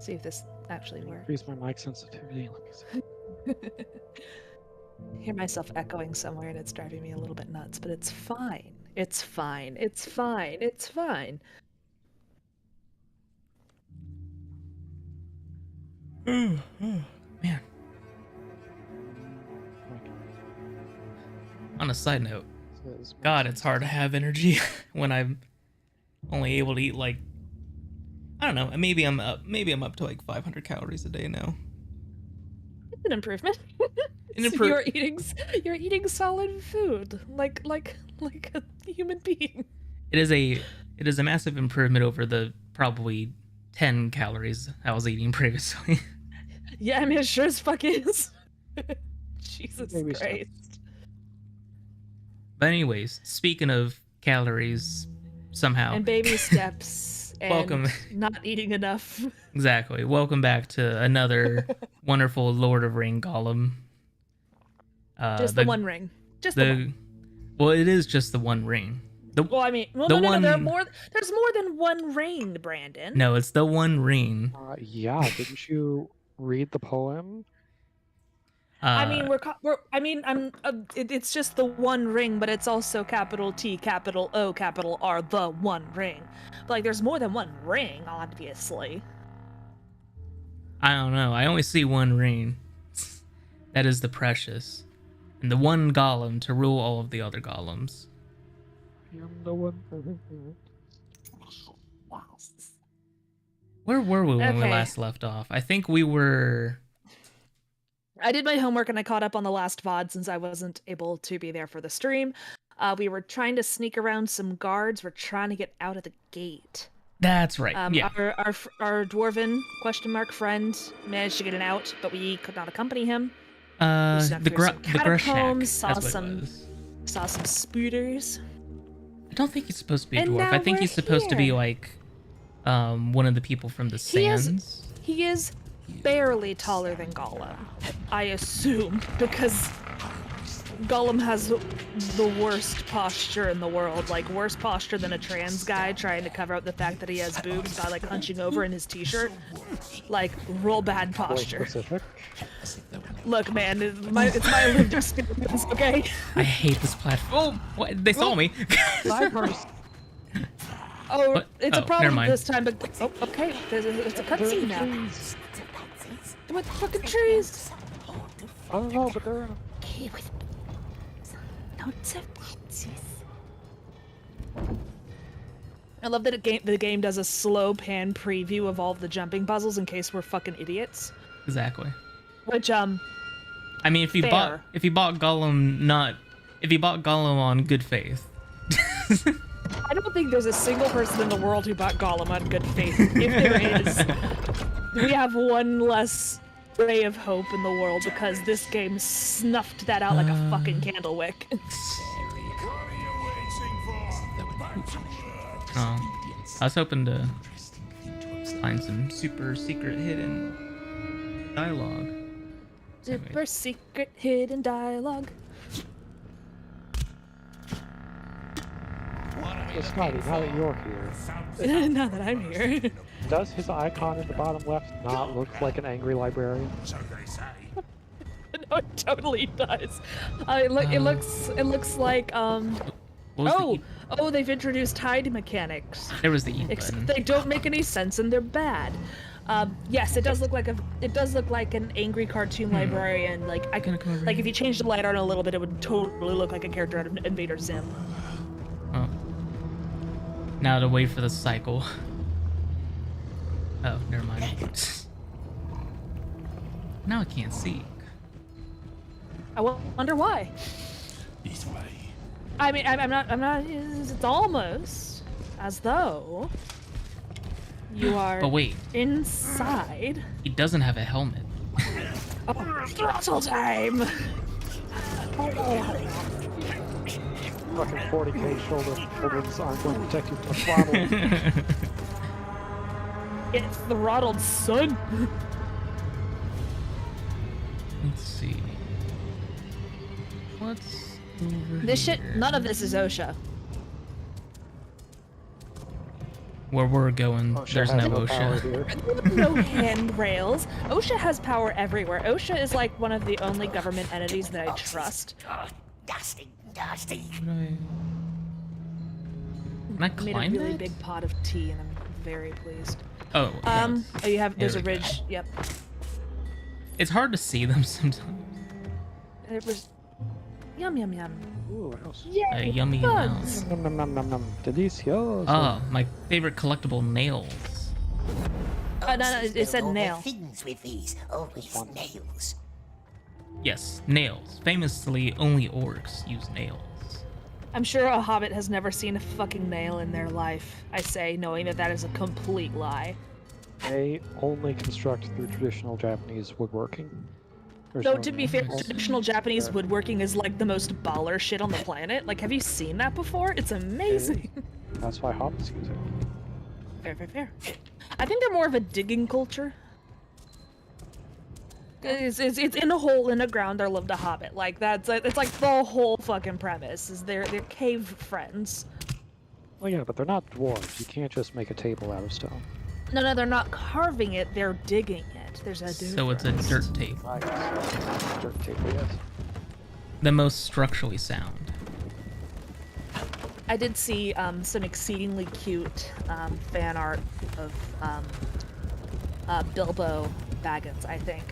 See if this actually works. Increase my mic sensitivity. Let me see. Hear myself echoing somewhere and it's driving me a little bit nuts, but it's fine. It's fine. It's fine. It's fine. Man. On a side note, God, it's hard to have energy when I'm only able to eat like, I don't know, maybe I'm up to like 500 calories a day now. It's an improvement. So you're eating solid food, like a human being. It is a massive improvement over the probably 10 calories I was eating previously. Yeah, I mean, it sure as fuck is. Jesus Maybe Christ. But anyways, speaking of calories, somehow. And baby steps. And Welcome. Not eating enough. Exactly. Welcome back to another wonderful Lord of Ring Gollum. Just the one ring. Just the one. Well, it is just the one ring. No, there's more than one ring, Brandon. No, it's the one ring. Yeah, didn't you read the poem? It's just the one ring, but it's also capital T, capital O, capital R, the one ring. But, like, there's more than one ring, obviously. I don't know. I only see one ring. That is the precious. And the one Gollum to rule all of the other Gollums. I'm the one. Where were we when we last left off? I think we were... I did my homework and I caught up on the last VOD since I wasn't able to be there for the stream. We were trying to sneak around some guards. We're trying to get out of the gate. That's right. Yeah. Our dwarven friend managed to get an out, but we could not accompany him. The Grush saw some spooters. I don't think he's supposed to be a dwarf. I think he's supposed to be like one of the people from the sands. He is barely taller than Gollum, I assume, because Gollum has the worst posture in the world, like worse posture than a trans guy trying to cover up the fact that he has boobs by like hunching over in his t-shirt. Like, real bad posture. Look, man, it's my lived experience, okay? I hate this platform. Oh, what? They saw me. Oh, it's a problem this time, but okay, it's a cutscene now. What fucking trees? I don't know, but they're okay with notes of I love that the game does a slow pan preview of all of the jumping puzzles in case we're fucking idiots. Exactly. Which I mean, if you bought Gollum on good faith. I don't think there's a single person in the world who bought Gollum on good faith. If there is, we have one less ray of hope in the world because this game snuffed that out like a fucking candle wick. I was hoping to find some super secret hidden dialogue. Super secret hidden dialogue. So Scotty, now that you're here, now that I'm here, does his icon in the bottom left not look like an angry librarian? No, it totally does. It looks like they've introduced hide mechanics. There was the E Except they don't make any sense and they're bad. Yes, it does look like an angry cartoon librarian. Like if you change the light on a little bit, it would totally look like a character out of Invader Zim. Oh. Now to wait for the cycle. Oh, never mind. Now I can't see. I wonder why. This way. I mean, I'm not. It's almost as though you are. But wait. Inside. He doesn't have a helmet. Oh, throttle time! Fucking 40k shoulders aren't going to protect you from the throttle. It's throttled, son. Let's see. What's over This here? shit. None of this is OSHA. Where we're going, OSHA there's has no no power OSHA. here. No handrails. OSHA has power everywhere. OSHA is like one of the only government entities that I trust. Dusty. Can I I made a climb really that? big pot of tea, and I'm very pleased. Oh, yes. Oh, you have. There's a There we go. ridge. Yep. It's hard to see them sometimes. It was. Yum yum yum. Ooh, what else? Yeah. A yummy mouse. Nom nom nom nom nom. Delicioso. Oh, my favorite collectible nails. No, it said nail. Things with these, always nails. Yes, nails. Famously, only orcs use nails. I'm sure a hobbit has never seen a fucking nail in their life. I say, knowing that that is a complete lie. They only construct through traditional Japanese woodworking. There's Though, no to be fair, nails. traditional Japanese woodworking is like the most baller shit on the planet. Like, have you seen that before? It's amazing. That's why hobbits use it. Fair, fair, fair. I think they're more of a digging culture. It's in a hole in the ground there lived a hobbit. Like, it's like the whole fucking premise, is they're cave friends. Well, yeah, but they're not dwarves. You can't just make a table out of stone. No, they're not carving it, they're digging it. There's a difference. So it's a dirt table. Right. Dirt table, yes. The most structurally sound. I did see some exceedingly cute fan art of Bilbo Baggins, I think.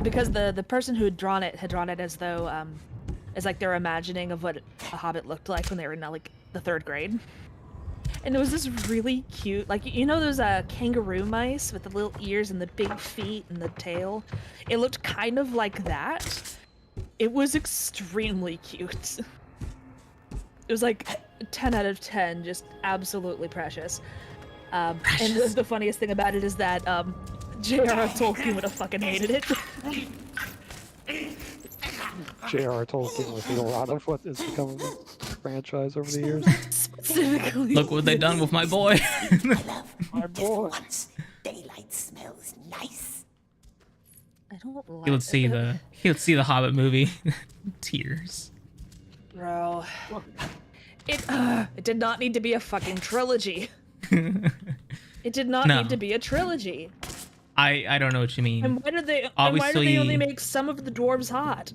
Because the person who had drawn it as though as like their imagining of what a hobbit looked like when they were in like the 3rd grade. And it was this really cute, like, you know those kangaroo mice with the little ears and the big feet and the tail? It looked kind of like that. It was extremely cute. It was like 10 out of 10, just absolutely precious. And the funniest thing about it is that J.R.R. Tolkien would have fucking hated it. J.R.R. Tolkien with a lot of what has become a franchise over the years. Specifically. Look what they done with my boy. My boy. Once daylight smells nice. I don't like He would see the Hobbit movie. Tears. Bro. It did not need to be a fucking trilogy. It did not No. need to be a trilogy. I don't know what you mean. And why did they Obviously- only make some of the dwarves hot?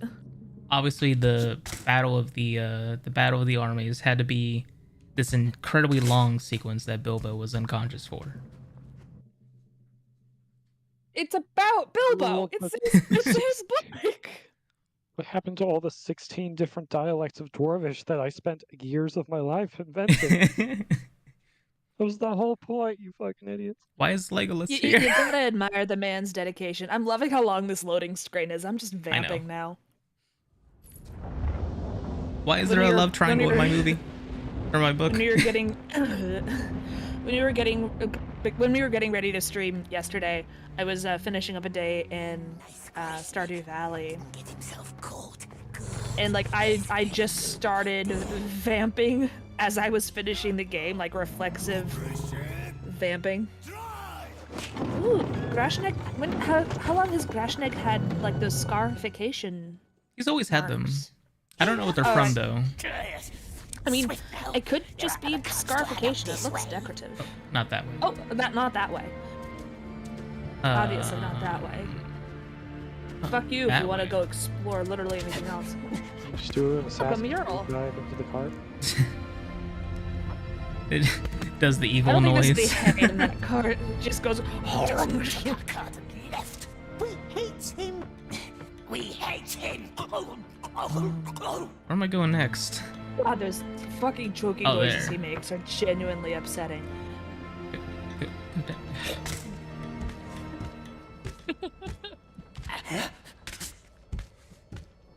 Obviously, the battle of the armies had to be this incredibly long sequence that Bilbo was unconscious for. It's about Bilbo. Look, It's his book. What happened to all the 16 different dialects of Dwarvish that I spent years of my life inventing? That was the whole point, you fucking idiots. Why is Legolas You here? gotta admire the man's dedication. I'm loving how long this loading screen is. I'm just vamping now. Why is When there a you're- love triangle when in my you're- movie or my book? When we were getting when we were getting ready to stream yesterday, I was finishing up a day in Stardew Valley, Get himself cold. and like I just started vamping as I was finishing the game, like reflexive vamping. Ooh, Grashnek. How long has Grashnek had like those scarification? He's always had them. marks? I don't know what they're from though. I mean, it could just be scarification. It looks decorative. Not that way. Oh, not that way. Obviously not that way. Fuck you if that you want to way. go explore literally anything else. Just do an assassin mural. dive into the cart. It does the I evil don't think noise. there's the head in that cart. It just goes. Carton left. We hate him. We hate him. Where am I going next? God, those fucking choking Oh, noises there. he makes are genuinely upsetting.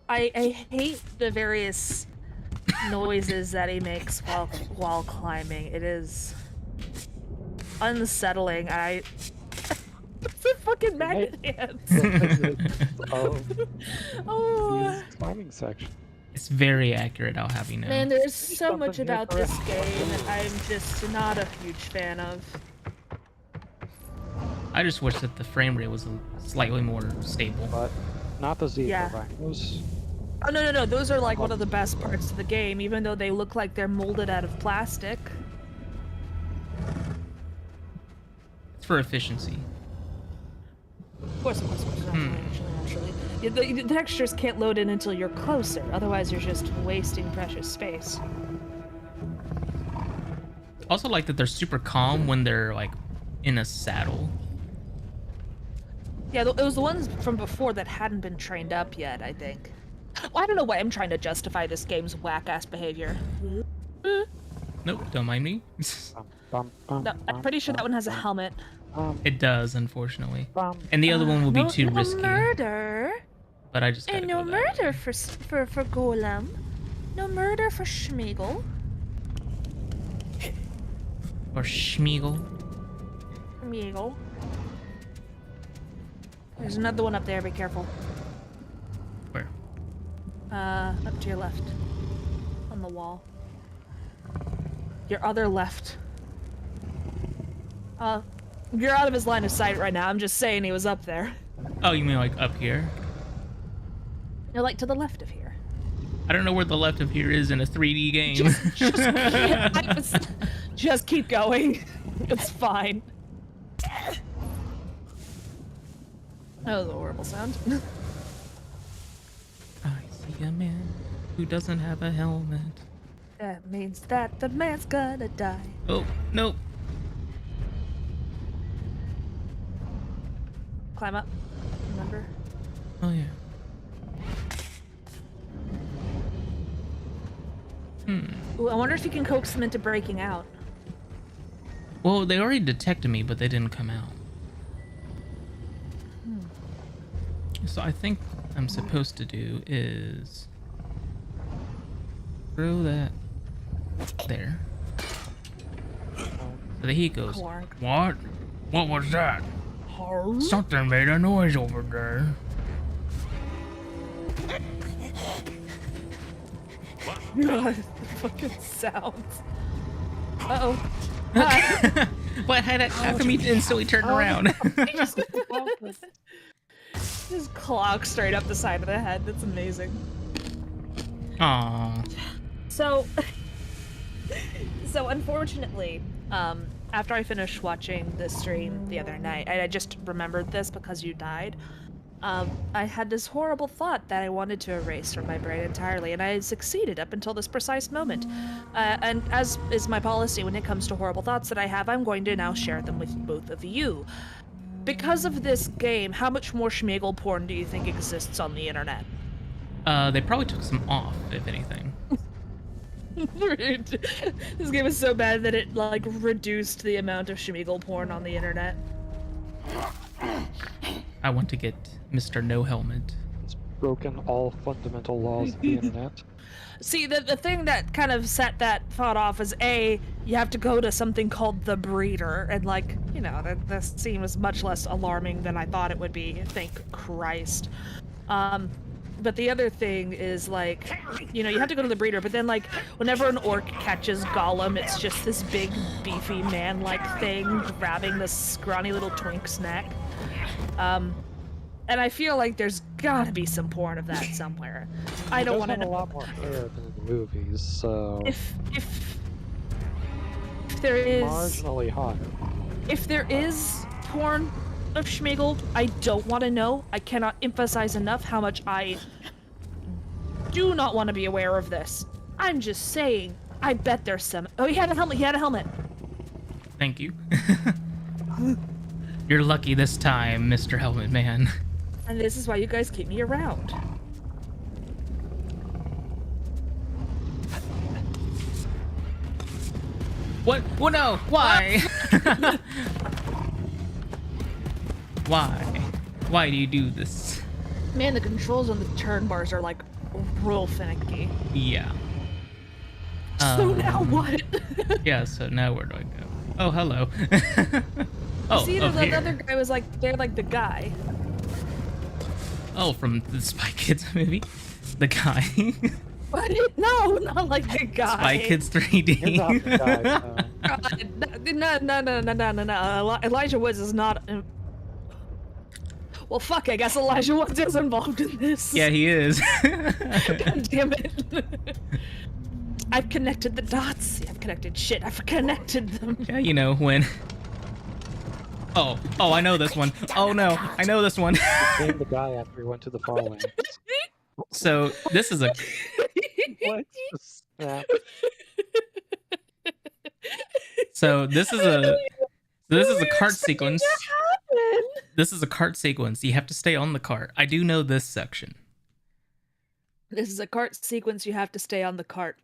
I hate the various noises that he makes while climbing. It is unsettling. It's a fucking magnet hands. Oh These climbing section. It's very accurate, I'll have you know. man, there's so much something about here this for game that I'm just not a huge fan of. I just wish that the frame rate was slightly more stable. But not the zebra Yeah. rhinos. Oh no, those are like one of the best parts of the game, even though they look like they're molded out of plastic. for efficiency. Of course, naturally. Yeah, the textures can't load in until you're closer, otherwise you're just wasting precious space. Also like that they're super calm when they're like in a saddle. Yeah, it was the ones from before that hadn't been trained up yet, I think. Well, I don't know why I'm trying to justify this game's whack-ass behavior. Nope, don't mind me. No, I'm pretty sure that one has a helmet. It does, unfortunately. And the other one will be too risky. Murder. But I just gotta And go no that way. murder for Gollum. No murder for Schmeagol. Or Schmeagol. Schmeagol. There's another one up there, be careful. Where? Up to your left. On the wall. Your other left. You're out of his line of sight right now. I'm just saying he was up there. Oh, you mean like up here? You're like to the left of here. I don't know where the left of here is in a 3D game. Just keep going. It's fine. That was a horrible sound. I see a man who doesn't have a helmet. That means that the man's gonna die. Oh, nope. Climb up. Remember? Oh, yeah. Ooh, I wonder if you can coax them into breaking out. Well, they already detected me, but they didn't come out. So I think I'm supposed to do is throw that there. So the heat goes. Quark. What? What was that? Something made a noise over there. God, fucking sounds. Uh-oh. Hi. What? How come he instantly turned around? Just clock straight up the side of the head. That's amazing. Aww. So unfortunately, after I finished watching the stream the other night, I just remembered this because you died. I had this horrible thought that I wanted to erase from my brain entirely, and I had succeeded up until this precise moment. And as is my policy when it comes to horrible thoughts that I have, I'm going to now share them with both of you. Because of this game, how much more Schmeagol porn do you think exists on the internet? They probably took some off, if anything. This game is so bad that it, like, reduced the amount of Schmeagol porn on the internet. I want to get Mr. No Helmet. It's broken all fundamental laws of the internet. See, the thing that kind of set that thought off is, A, you have to go to something called the breeder, and, like, you know, the scene was much less alarming than I thought it would be, thank Christ. But the other thing is, like, you know, you have to go to the breeder, but then, like, whenever an orc catches Gollum, it's just this big, beefy man-like thing grabbing this scrawny little twink's neck. And I feel like there's gotta be some porn of that somewhere. I don't want to There's know. a lot more hair than in the movies, so If there is, marginally hotter. if there is porn of Schmeagol, I don't want to know. I cannot emphasize enough how much I do not want to be aware of this. I'm just saying, I bet there's some. Oh, he had a helmet. He had a helmet. Thank you. You're lucky this time, Mr. Helmet Man. And this is why you guys keep me around. What? Well, no. Why? Why? Why do you do this? Man, the controls on the turn bars are like real finicky. Yeah. So now what? Yeah, so now where do I go? Oh, hello. Oh, See, up the here. other guy was like, they're like the guy. Oh, from the Spy Kids movie? The guy. What? No, not like the guy. Spy Kids You're 3D. not the guy, no. No. Elijah Woods is not. Well, fuck. I guess Elijah Woods is involved in this. Yeah, he is. God damn it. I've connected the dots. I've connected shit. I've connected them. Yeah, you know, when... Oh, I know this one. Oh no, I know this one. Became the guy after he went to the far lands. So this is a What? Snap. so this is a cart sequence. Happen. This is a cart sequence. You have to stay on the cart. I do know this section. This is a cart sequence. You have to stay on the cart.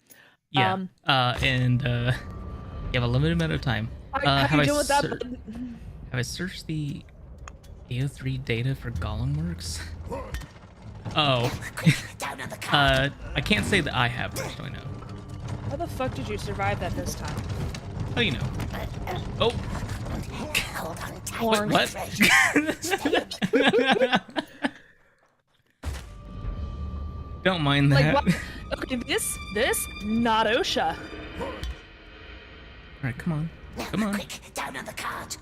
Yeah. And you have a limited amount of time. How you doing with that? Have I searched the AO3 data for Gollum works? Oh. Down on the cart. I can't say that I have personally, no. How the fuck did you survive that this time? Oh, you know. Oh. Hold on tight. Horn. What? Don't mind that. Like what? Okay, this not OSHA. Alright, come on. Come on. Quick, down on the cart.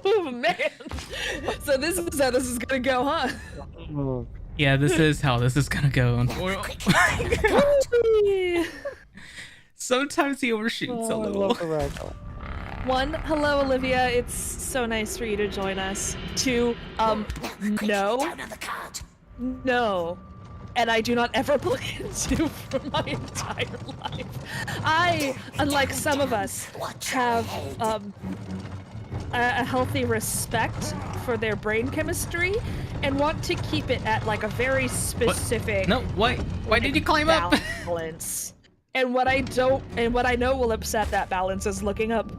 Oh man. So this is how this is gonna go, huh? Oh, Yeah, this is how this is gonna go. Quick, down on the cart. Sometimes he overshoots a I little. love the ragdoll. 1, hello Olivia. It's so nice for you to join us. 2, no. Down on the cart. No. And I do not ever plan to for my entire life. I, unlike some of us, have a healthy respect for their brain chemistry and want to keep it at like a very specific No, why did you climb up? balance. And what I know will upset that balance is looking up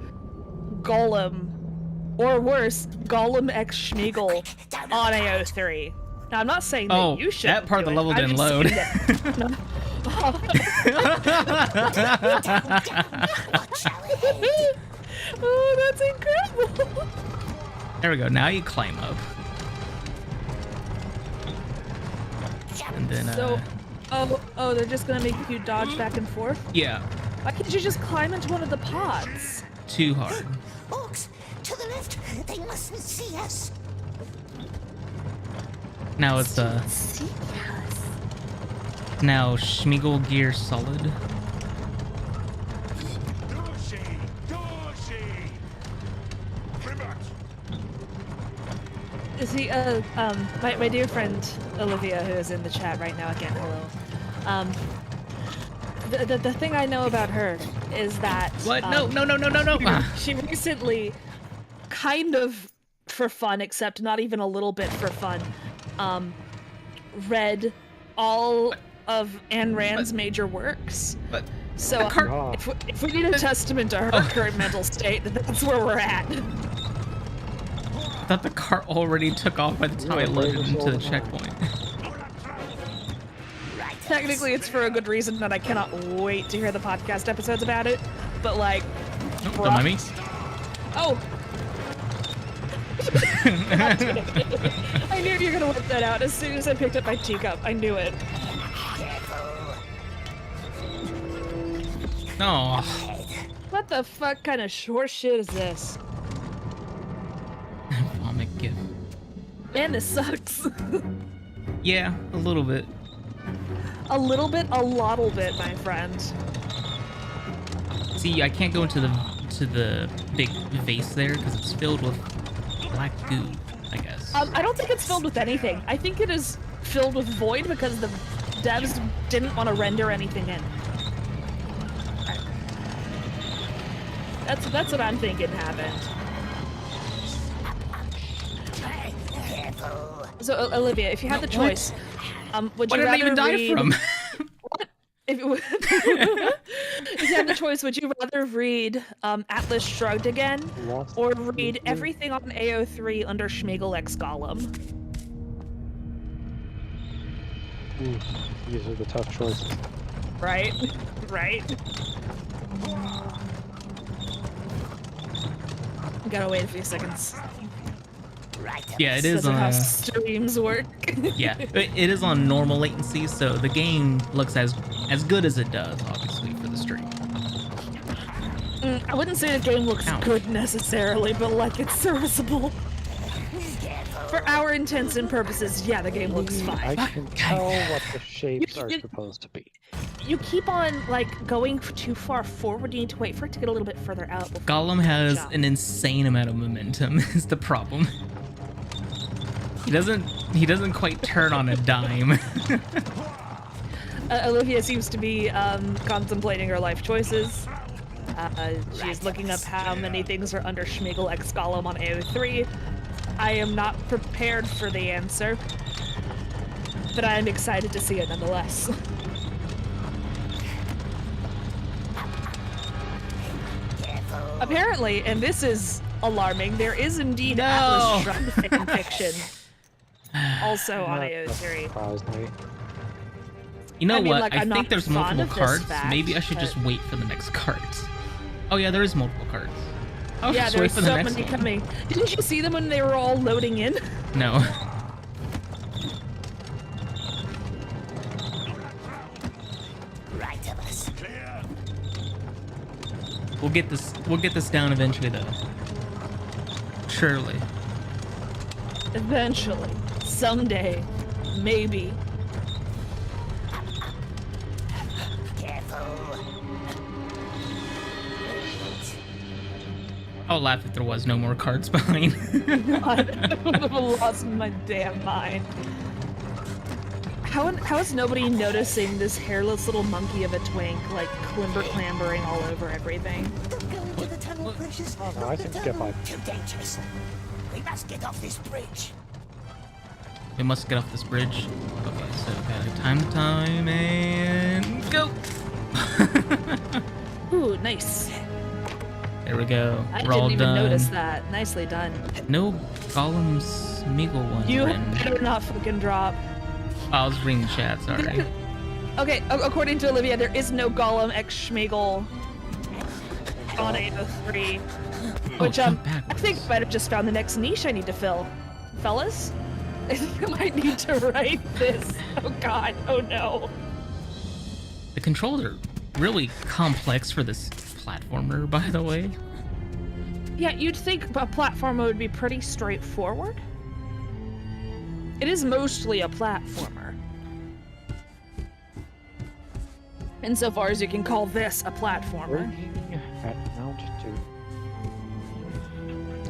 Gollum, or worse, Gollum x Schmeagol on AO3. Now, I'm not saying that you should. that part of the level I'm didn't just load. saying that- Oh, that's incredible. There we go. Now you climb up. And then, So, oh, they're just gonna make you dodge back and forth? yeah, Why can't you just climb into one of the pods? too hard. Orcs, to the left. They mustn't see us. Now it's, See us. now Schmeagol gear solid. See, my dear friend Olivia, who is in the chat right now, again, hello. The thing I know about her is that What? No. Ah. she recently, kind of for fun, except not even a little bit for fun, read all of Ayn Rand's major works. But So the cart- Oh. if we need a testament to her current mental state, that's where we're at. I thought the cart already took off by the time I loaded into the checkpoint. Technically, it's for a good reason that I cannot wait to hear the podcast episodes about it. But like, Nope, don't mind me. oh, I knew you were gonna whip that out as soon as I picked up my teacup. I knew it. No. What the fuck kind of short shit is this? Vomit gift. Man, this sucks. Yeah, a little bit. A little bit, a lottle bit, my friend. See, I can't go into the big vase there because it's filled with black goo, I guess. I don't think it's filled with anything. I think it is filled with void because the devs didn't want to render anything in. That's what I'm thinking happened. So Olivia, if you had the choice, would What you did I rather even die read? from? If you had the choice, would you rather read Atlas Shrugged again, Lost or in read the- everything on AO3 under Schmeagol x Gollum? Ooh, these are the tough choices. Right, right. Gotta wait a few seconds. Yeah, it is Doesn't on. how streams work. Yeah, it is on normal latency, so the game looks as good as it does, obviously, for the stream. I wouldn't say the game looks Ow. good necessarily, but like it's serviceable. For our intents and purposes, yeah, the game looks I fine. can tell what the shapes are you- supposed to be. you keep on like going too far forward. You need to wait for it to get a little bit further out. Before Gollum you has jump. an insane amount of momentum. Is the problem? He doesn't quite turn on a dime. Olivia seems to be contemplating her life choices. She's looking up how many things are under Schmeagol X Gollum on AO3. I am not prepared for the answer, but I am excited to see it nonetheless. Apparently, and this is alarming, there is indeed Atlas Shrugged fan fiction also on That AO3. surprised me. You know I mean, what? like, I I'm think not there's fond multiple of this cards. fact, Maybe I should but- just wait for the next cards. Oh yeah, there is multiple cards. I'll Yeah, just wait there's for the so next many one. coming. Didn't you see them when they were all loading in? No. Right of us. We'll get this down eventually though. Surely. Eventually. Someday. Maybe. Careful. I'll laugh if there was no more cards behind. I would have lost my damn mind. How is nobody noticing this hairless little monkey of a twink, like, clambering all over everything? Don't go into the tunnel, precious. Oh, no, Not I the think get tunnel. by. Too dangerous. We must get off this bridge. We must get off this bridge. Okay, so time, and go. Ooh, nice. There we go. I We're all didn't even done. notice that. Nicely done. No Gollum Smeagol one. You written. better not fucking drop. I was reading the chat, sorry. Okay, according to Olivia, there is no Gollum X Schmeagol on AO3. Which, jump I backwards. think I might have just found the next niche I need to fill. Fellas? I think I might need to write this. Oh god, oh no. The controls are really complex for this platformer, by the way. Yeah, you'd think a platformer would be pretty straightforward. It is mostly a platformer. Insofar as you can call this a platformer. Working at Mount Doom.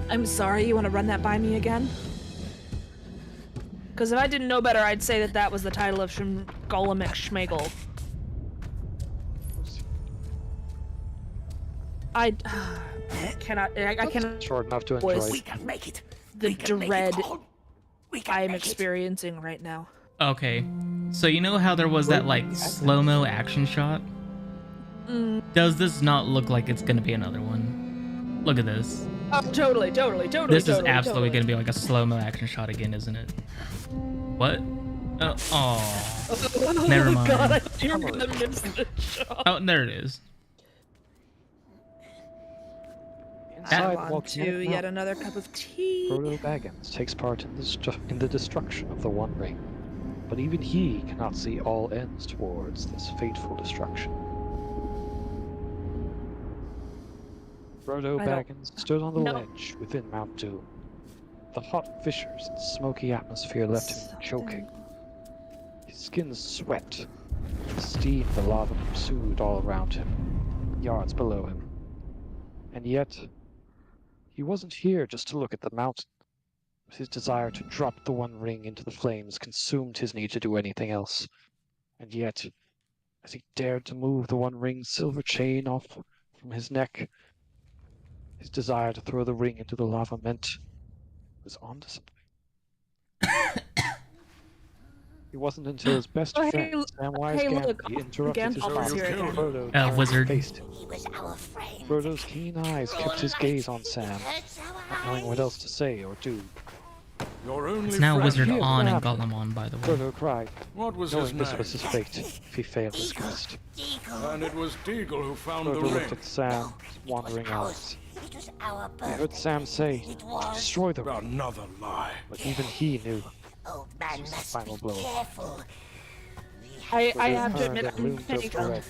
I'm sorry, you want to run that by me again? Because if I didn't know better, I'd say that that was the title of Gollum X Schmeagol. I cannot. I cannot. Short enough to Boys. enjoy. We can make it. The We can make it, dread Gollum. We can I am make it. experiencing right now. Okay, so you know how there was that like slow-mo action shot? Does this not look like it's gonna be another one? Look at this. Oh, totally. This is absolutely gonna be like a slow-mo action shot again, isn't it? What? Oh, Never mind. God, I thought you were gonna miss the shot. oh, there it is. Inside On Volcanic to yet Mountain, another cup of tea. Frodo Baggins takes part in the destruction of the One Ring, but even he cannot see all ends towards this fateful destruction. Frodo I don't- Baggins stood on the No. ledge within Mount Doom. The hot fissures and smoky atmosphere left him choking. His skin sweat. The steam of the lava pursued all around him, yards below him. And yet, he wasn't here just to look at the mountain. His desire to drop the One Ring into the flames consumed his need to do anything else. And yet, as he dared to move the One Ring's silver chain off from his neck, his desire to throw the ring into the lava meant he was onto something. It wasn't until his best Oh, friend, hey, Samwise hey, look, Gamgee, interrupted his Gandalf is plan. here again. Frodo turned and wizard. faced him. He was our friend. Frodo's keen eyes kept his gaze on Sam, Hurts our not knowing what eyes. else to say or do. Your only It's now friend. Wizard Here, on and what Gollum on, by the way. Frodo cried, What was his knowing name? this was his fate if he failed his quest. Deagle. And it was Deagle who found the Frodo ring. looked at Sam's No, it was wandering ours. eyes. It was our I heard birthday. Sam say It to was. destroy the ring, Another lie. but even he knew. Old man This is the must final be blow. careful. I Frodo have to turned admit, and loomed over the ledge.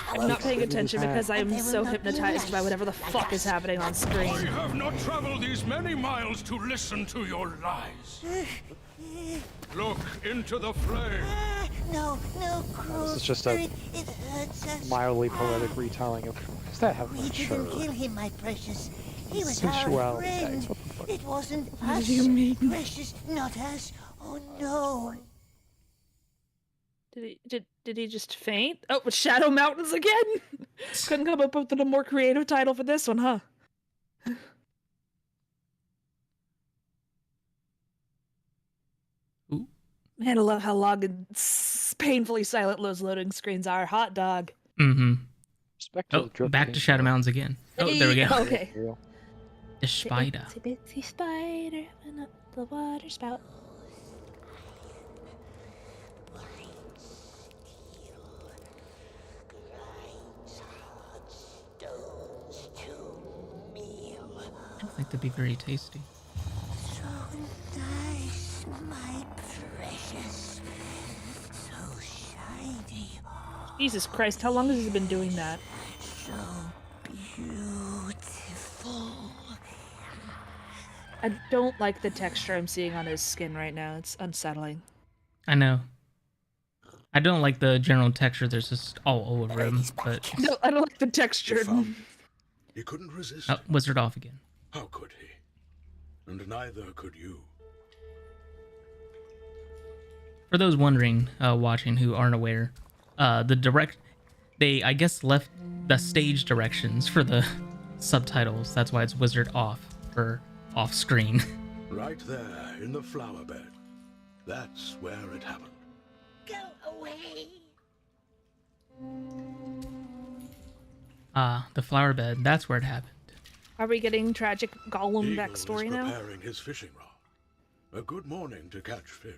I'm not paying attention because I am so hypnotized by whatever the fuck is happening on I screen. have not traveled these many miles to listen to your lies. Look into the flame. No, cruel This is just a spirit. It hurts us. mildly poetic retelling of is that how We much didn't kill him, my precious. He was our Sensuality, friend. guys, what the fuck? It wasn't What us, do you mean? precious, not us. Oh no. Did he just faint? Oh, with Shadow Mountains again? Couldn't come up with a more creative title for this one, huh? Ooh. Man, I love how long and painfully silent those loading screens are. Hot dog. Mm-hmm. Respect to Oh, the drip back to king. Shadow Mountains again. Oh, there we go. Okay. Real. The spider. Itsy bitsy spider went up the water spout. I think that'd be very tasty. So nice, my precious. So shiny. Jesus Christ, how long has he been doing that? So beautiful. I don't like the texture I'm seeing on his skin right now. It's unsettling. I know. I don't like the general texture. There's just all over him, but No, I don't like the He texture. found me. He couldn't resist. oh, wizard off again. How could he? And neither could you. For those wondering, watching who aren't aware, they I guess left the stage directions for the subtitles. That's why it's wizard off for off screen. Right there in the flower bed. That's where it happened. Go away. The flower bed. That's where it happened. Are we getting tragic Gollum Eagle backstory is now? preparing his fishing rod. A good morning to catch fish.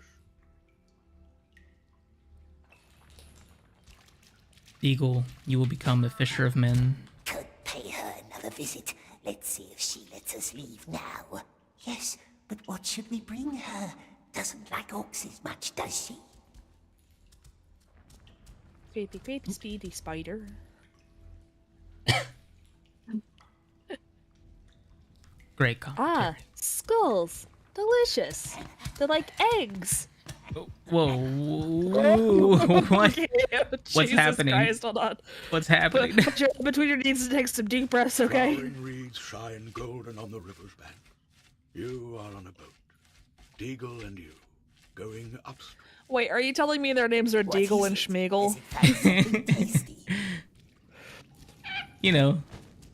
Eagle, you will become a fisher of men. Could pay her another visit. Let's see if she lets us leave now. Yes, but what should we bring her? Doesn't like oxes much, does she? Creepy speedy spider. Great commentary. Skulls. Delicious. They're like eggs. Whoa, what? What's Jesus happening? Christ, hold on. What's happening? Put your between your knees and take some deep breaths, okay? Flowering reeds shine golden on the river's bank. You are on a boat. Deagle and you, going upstream. Wait, are you telling me their names are Deagle and Schmeagle? Tasty. You know,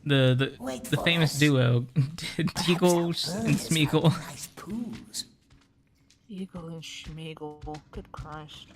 the Wait the for famous us. duo, Deagle Perhaps our and birds found Smeagol. Nice poos. Deagle and Schmeagle. Good Christ.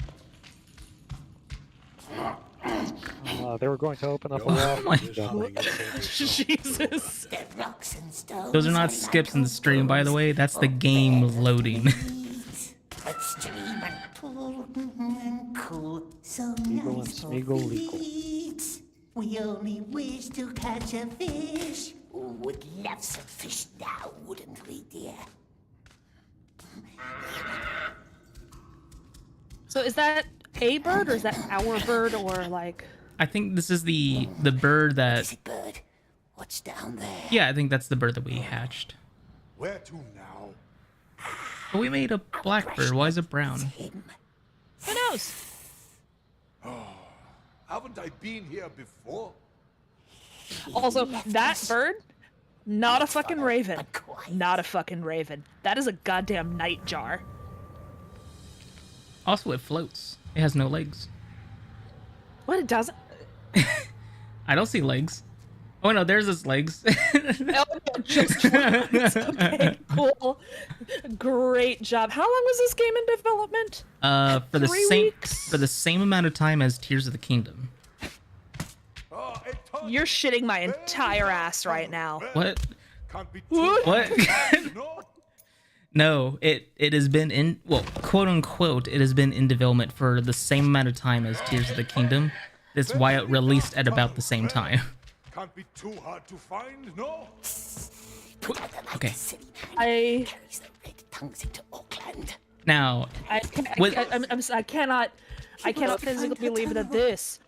They were going to open up a Your wall. head my is humming in sacred Jesus. The rocks and stones. Those are not like skips in the stream, by the opals, way. That's the or game bears and loading. weeds. But stream and pool and cool, so Eagle and nice for Smeagol legal. feeds. We only wish to catch a fish. Would love some fish now, wouldn't we, dear? So is that a bird or is that our bird or like I think this is the bird Is that. it bird? What's down there? Yeah, I think that's the bird that we hatched. Where to now? But we made a black bird. Why is it brown? Him. who knows? Haven't I been here before? Also, that bird, not a fucking raven. But quite. Not a fucking raven. That is a goddamn nightjar. Also, it floats. It has no legs. What, it doesn't? I don't see legs. Oh no, there's its legs. Oh, no, just once. Okay, cool. Great job. How long was this game in development? For the 3 same weeks? for the same amount of time as Tears of the Kingdom. You're shitting my entire ass right now. What? Can't be What? no. No, it has been in, well, quote unquote, it has been in development for the same amount of time as Tears of the Kingdom. That's why it released at about the same time. Can't be too hard to find, no? Okay. Silly man. I Carries the red tongues into Auckland. Now, With- I cannot physically believe that this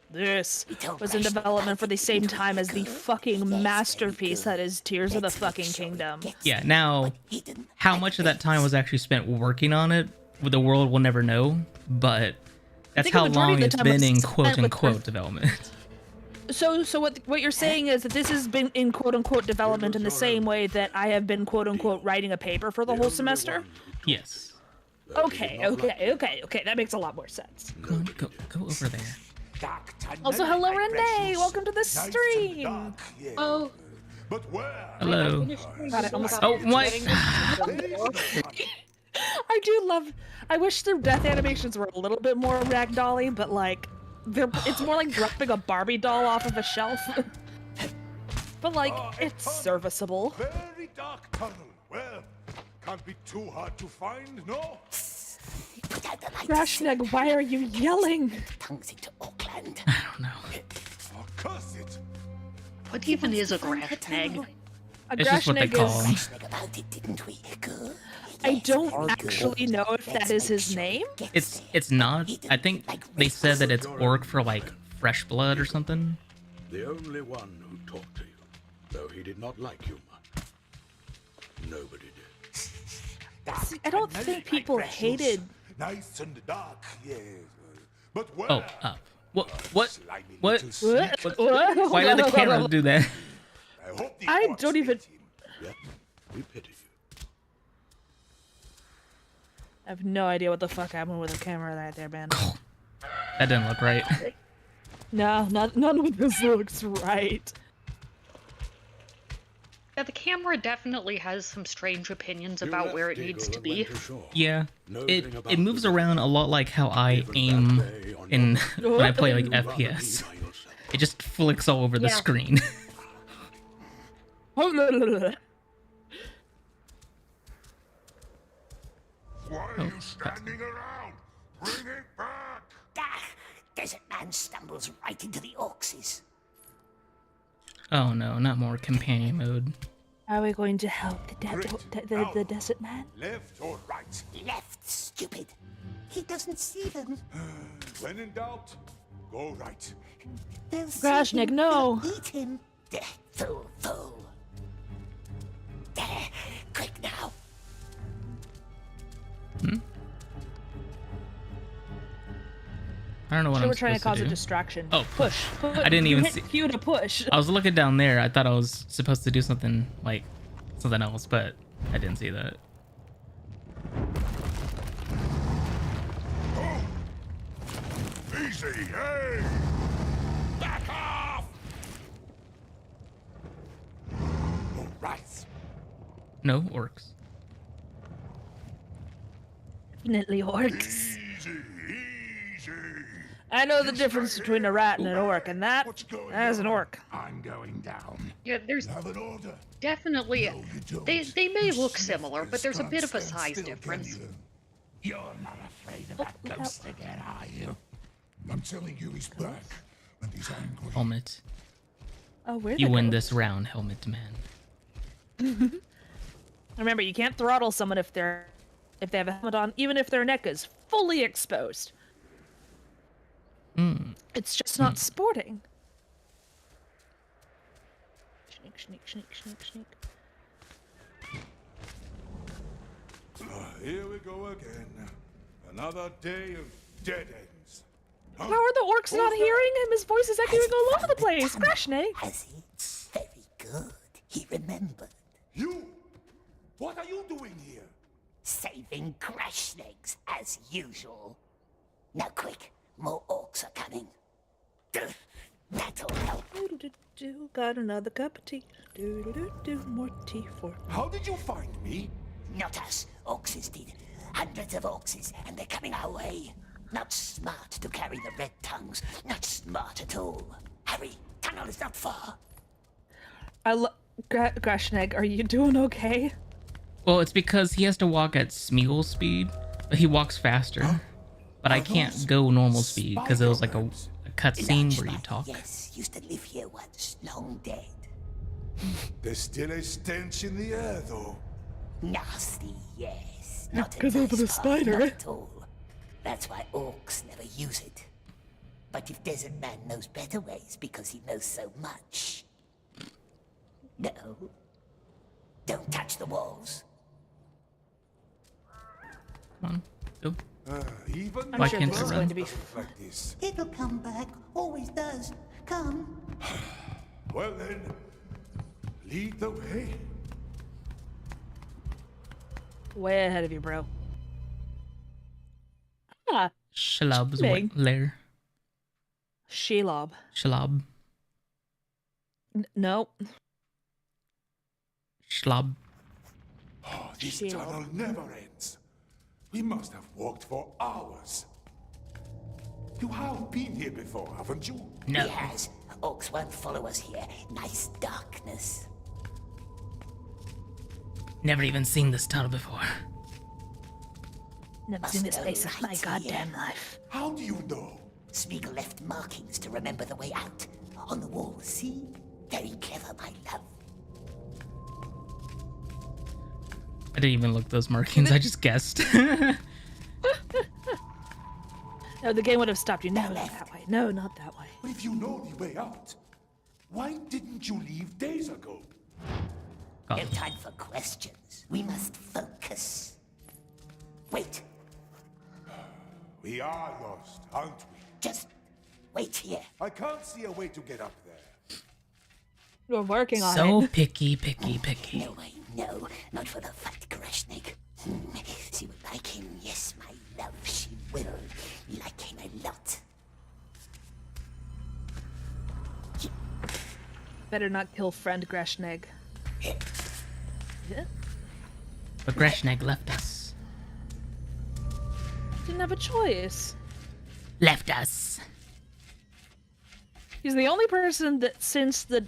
was in development for the same time as the fucking masterpiece that is Tears of the fucking Kingdom. yeah, now, He didn't. how much of that time was actually spent working on it? the world will never know, but that's think a how majority long of the it's time been it's in spent quote with unquote Earth. development. So what you're saying is that this has been in quote unquote development in the same way that I have been quote unquote writing a paper for the whole semester? Yes. Okay, that makes a lot more sense. Go on, go over there. Also, hello Renee, welcome to the stream. Oh, But where? Hello. God, I almost Oh, what? I do love. I wish their death animations were a little bit more ragdolly, but like, it's more like dropping a Barbie doll off of a shelf. But like, it's serviceable. Very dark tunnel. Well, can't be too hard to find, no? Put out the lights. Grashneg, why are you yelling? Tongues into Auckland. I don't know. Oh, curse it! what even is a grashnag? A It's just what they Grashneg call him. Think about it, didn't we? Good. I don't actually know if that is his name. It's not. I think they said that it's orc for like fresh blood or something. The only one who talked to you, though he did not like you much. Nobody did. See, I don't think people hated. Nice and dark, yes. But where? Oh, up. What? Slimy What? little sneak. What? Why did the camera do that? I hope the I orcs don't even- hate him. Yep, we pity you. I have no idea what the fuck happened with the camera right there, man. That didn't look right. No, none of this looks right. Yeah, the camera definitely has some strange opinions You about left where it Deagle needs to and be. went ashore. Yeah. Nosing about It moves the around a lot like how I aim in when I play like You'd rather be FPS. by yourself. It just flicks all over the Yeah. screen. Why are Oh, you standing around? Bring it back! Ah, Desert Man stumbles right into the Orcses. Oh no, not more companion mode. Are we going to help the desert man? Left or right? Left, stupid. He doesn't see them. When in doubt, go right. They'll see Grashnik, him, no. they'll eat him. There, fool. There, quick now. I don't know what So I'm we're trying to supposed cause a do. distraction. Oh, push. I didn't even hit see- Q to push. I was looking down there. I thought I was supposed to do something like something else, but I didn't see that. Easy, hey! Back off! All right. No orcs. Definitely orcs. Easy, easy. I know the difference between a rat and an orc, and that is an orc. I'm going down. Yeah, there's Have an order. definitely No, you don't. they may You look sniff similar, and but there's a can't bit of a stand size still, can difference. you? You're not afraid of that ghost again, are you? I'm telling you, he's back, and he's angry. Helmet. Oh, where You win this round, Helmet Man. Remember, you can't throttle someone if they have a helmet on, even if their neck is fully exposed. It's just not sporting. Sneak, sneak, sneak, sneak, sneak. Here we go again. Another day of dead ends. How are the orcs not hearing him? His voice is echoing all over the place. Grashne. Has he? Very good. He remembered. You! What are you doing here? Saving crash legs, as usual. Now quick, more orcs are coming. That'll help. Do got another cup of tea. Do more tea for me. How did you find me? Not us. Orcses did. Hundreds of orcses, and they're coming our way. Not smart to carry the red tongues. Not smart at all. Hurry, tunnel is not far. Grashneg, are you doing okay? Well, it's because he has to walk at Smeagol speed, but he walks faster. But I can't go normal speed because it was like a cutscene where you talk. Yes, used to live here once, long dead. There's still a stench in the air, though. Nasty, yes. Not a 'Cause of the nice part, spider. not at all. That's why orcs never use it. But if Desert Man knows better ways because he knows so much. No. Don't touch the walls. Come on, Oh, Even I'm Why sure can't this I is run? going to be. like this. It'll come back. Always does. Come. Well then, lead the way. Way ahead of you, bro. Ah, Shalab's Big. white lair. Shelob. Shalab. Nope. Oh, Shlab. this Shield. tunnel never ends. We must have walked for hours. You have been here before, haven't you? No. He has. Orcs won't follow us here. Nice darkness. Never even seen this tunnel before. Never Must seen this go place in my right goddamn here. life. How do you know? Smeagol left markings to remember the way out. On the wall, see? Very clever, my love. I didn't even look at those markings. I just guessed. No, the game would have stopped you. No, not that way. No, not that way. But if you know the way out, why didn't you leave days ago? God. No time for questions. We must focus. Wait. We are lost, aren't we? Just wait here. I can't see a way to get up there. We're working on So it. picky, picky, picky. No way, no. Not for the fat Grashnik. She will like him, yes, my love. She will like him a lot. Better not kill friend Greshnig. Yeah. But Greshnig left us. Didn't have a choice. Left us. He's the only person that since the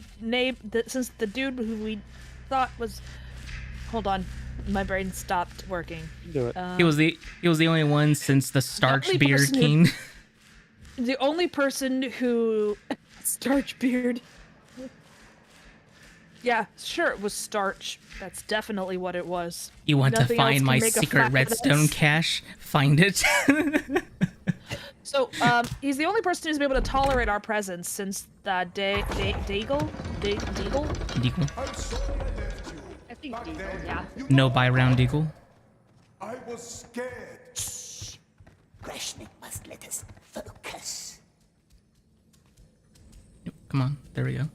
dude who we thought was. Hold on, my brain stopped working. Do it. He was the only one since the starch only beard person who- king. The only person who starch beard. Yeah, sure, it was starch. That's definitely what it was. You want to Nothing else find can my make a secret fat redstone ass. cache? Find it. So, he's the only person who's been able to tolerate our presence since the Deagle? Deagle. I'm sorry I left you. I think Back Deagle, then, yeah. you No know, buy round Deagle. I was scared. Grashnik must let us focus. Yep, come on, there we go.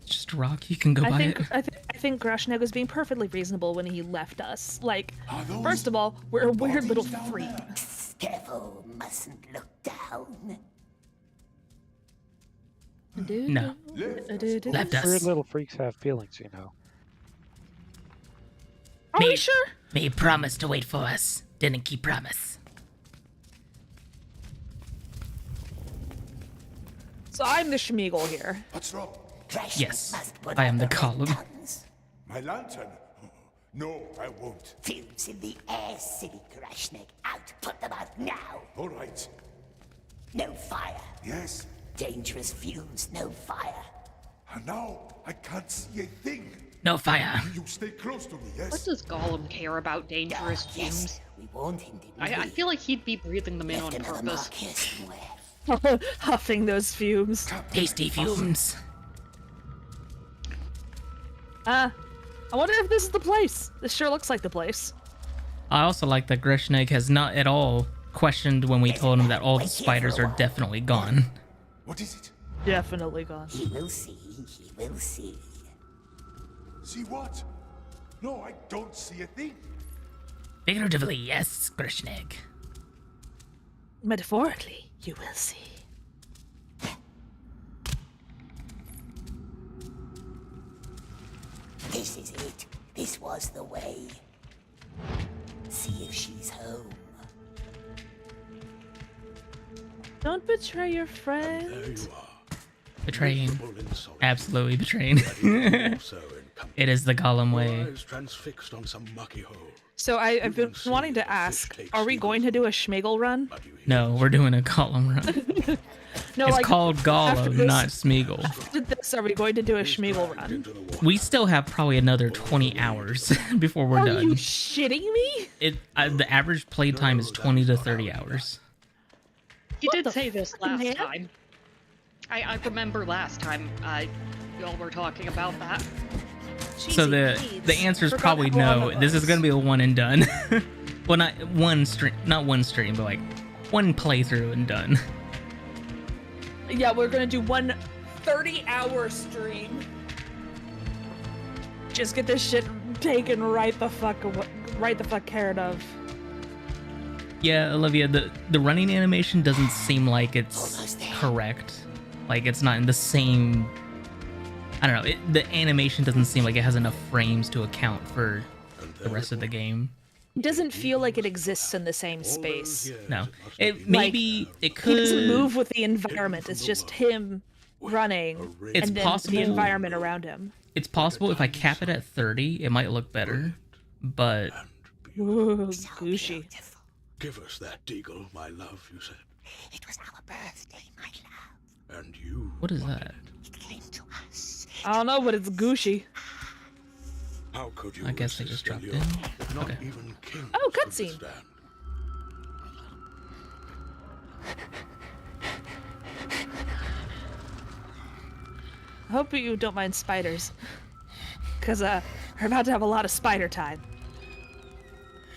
It's just a rock. You can go buy it. I think Grashnig was being perfectly reasonable when he left us. Like, Are those first of all, we're a weird little bodies down freak. there? Careful, mustn't look down. No. Left Weird us. little freaks have feelings, you know. Are we Me- sure? Made promise to wait for us. Didn't keep promise. So I'm the Schmeagle here. What's wrong? Grashnik Yes, must put I am out the red Gollum. tongues. My lantern? No, I won't. Fumes in the air, silly Grashnik. Out, put them out now. All right. No fire. Yes. Dangerous fumes, no fire. And now I can't see a thing. No fire. You stay close to me, yes? What does Gollum care about dangerous fumes? Yes, we warned him, didn't we? I feel like he'd be breathing them in on Left another purpose. mark here somewhere. Huffing those fumes. Tasty fumes. I wonder if this is the place. This sure looks like the place. I also like that Greshnig has not at all questioned when we told him that all the spiders are definitely gone. What is it? Definitely gone. He will see, he will see. See what? No, I don't see a thing. Figuratively, yes, Greshnig. Metaphorically, you will see. This is it. This was the way. See if she's home. Don't betray your There friend. you are. Betraying. Miserable in solitude, Absolutely betraying. also in company. It is the Gollum Your way. eyes transfixed on some mucky hole. So I've been see wanting the to ask, fish takes are we the going to do a Schmeagle run? But you hear No, we're doing a Gollum run. No, It's like, called after Gollum, this- not Smeagol. after this, are we going to do a Schmeagle dragged run? into the water. We still have probably another 20 hours before we're Are done. you shitting me? The average playtime is 20 to 30 hours. He What did the say this fuck, last man? time. I remember last time y'all were talking about that. So the answer is probably no. This is gonna be a one and done. Well, not one stream, but like one playthrough and done. Yeah, we're gonna do one 30-hour stream. Just get this shit taken right the fuck care of. Yeah, Olivia, the running animation doesn't seem like it's correct. Like it's not in the same. I don't know. The animation doesn't seem like it has enough frames to account for the rest of the game. It doesn't feel like it exists in the same space. No, it maybe it could. He doesn't move with the environment. It's just him running, It's and then possible the environment around him. It's possible if I cap it at 30, it might look better. But Ooh, gushy. Give us that deagle, my love, you said. It was our birthday, my love. And you. what is that? It came to us. I don't know, but it's gushy. How could you I guess they resist just dropped Ilya? in. Not Okay. even kings Oh, could cutscene. withstand. I hope you don't mind spiders. Because we're about to have a lot of spider time.